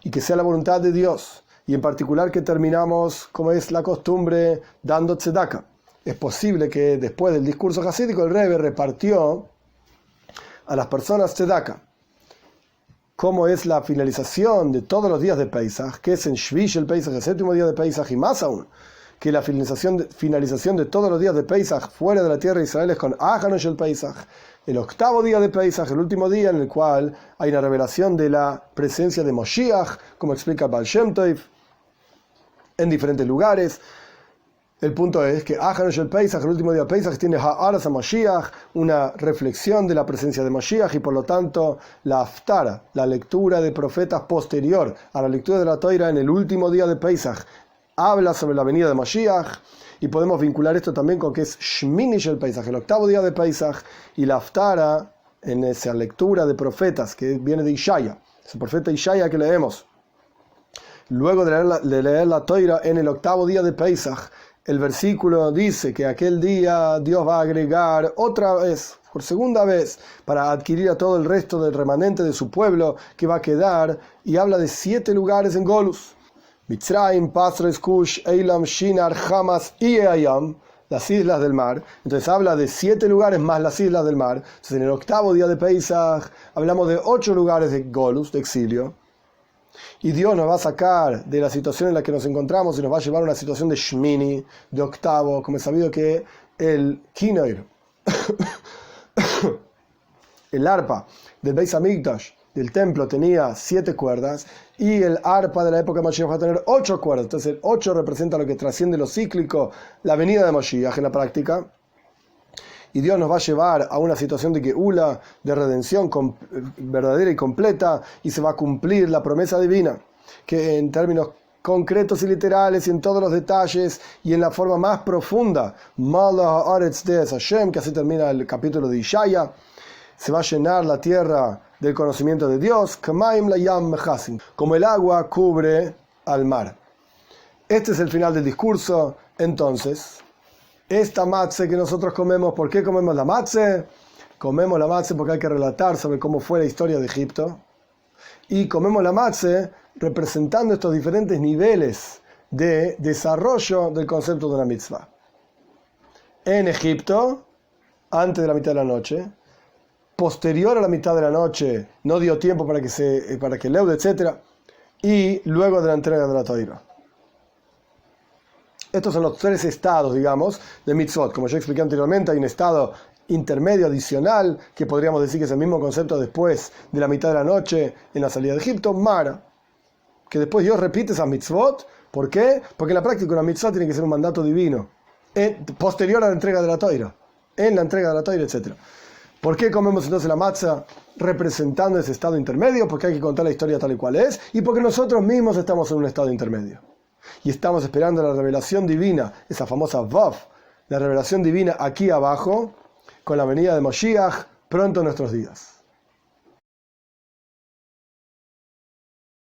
Y que sea la voluntad de Dios, y en particular que terminamos, como es la costumbre, dando tzedaka. Es posible que después del discurso hasídico el Rebbe repartió a las personas tzedaka. Como es la finalización de todos los días de Pesach, que es en Shvish el Pesach, el séptimo día de Pesach, y más aún, que la finalización de todos los días de Pesach fuera de la tierra de Israel es con Achanosh el Pesach, el octavo día de Pesach, el último día en el cual hay una revelación de la presencia de Moshiach, como explica Baal Shem Tov, en diferentes lugares. El punto es que Achanosh el Pesach, el último día de Pesach, tiene Ha'aras a Moshiach, una reflexión de la presencia de Moshiach, y por lo tanto la Haftara, la lectura de profetas posterior a la lectura de la Toira en el último día de Pesach, habla sobre la venida de Mashiach, y podemos vincular esto también con que es Shmini Shel Pesach, el octavo día de Pesach, y la Haftara en esa lectura de profetas que viene de Ishaya, ese profeta Ishaya que leemos. Luego de leer la Toira en el octavo día de Pesach, el versículo dice que aquel día Dios va a agregar otra vez, por segunda vez, para adquirir a todo el resto del remanente de su pueblo que va a quedar, y habla de 7 lugares en Golus. Mitzrayim, Pasres, Cush, Eilam, Shinar, Hamas y Eayam, las islas del mar. Entonces habla de 7 lugares más las islas del mar. Entonces en el octavo día de Pesach hablamos de 8 lugares de Golus, de exilio. Y Dios nos va a sacar de la situación en la que nos encontramos y nos va a llevar a una situación de Shmini, de octavo, como es sabido que el Kinoir, el arpa del Beis Hamikdash, del templo tenía 7 cuerdas y el arpa de la época de Moshiach va a tener 8 cuerdas. Entonces el 8 representa lo que trasciende lo cíclico, la venida de Moshiach en la práctica. Y Dios nos va a llevar a una situación de Geula, de redención verdadera y completa, y se va a cumplir la promesa divina, que en términos concretos y literales y en todos los detalles y en la forma más profunda, Malach Haaretz Des Hashem, que así termina el capítulo de Ishaya, se va a llenar la tierra del conocimiento de Dios, Kamaim Layam Mechasim, como el agua cubre al mar. Este es el final del discurso. Entonces, esta matze que nosotros comemos, ¿por qué comemos la matze? Comemos la matze porque hay que relatar sobre cómo fue la historia de Egipto. Y comemos la matze representando estos diferentes niveles de desarrollo del concepto de una mitzvah. En Egipto, antes de la mitad de la noche, posterior a la mitad de la noche, no dio tiempo para que leude, etc. Y luego de la entrega de la Torá. Estos son los 3 estados, digamos, de mitzvot. Como yo expliqué anteriormente, hay un estado intermedio adicional, que podríamos decir que es el mismo concepto después de la mitad de la noche en la salida de Egipto, Mara, que después Dios repite esas mitzvot. ¿Por qué? Porque en la práctica una mitzvah tiene que ser un mandato divino, posterior a la entrega de la Torá, en la entrega de la Torá, etc. ¿Por qué comemos entonces la matzah representando ese estado intermedio? Porque hay que contar la historia tal y cual es, y porque nosotros mismos estamos en un estado intermedio. Y estamos esperando la revelación divina, esa famosa Vav, la revelación divina aquí abajo, con la venida de Moshiach pronto en nuestros días.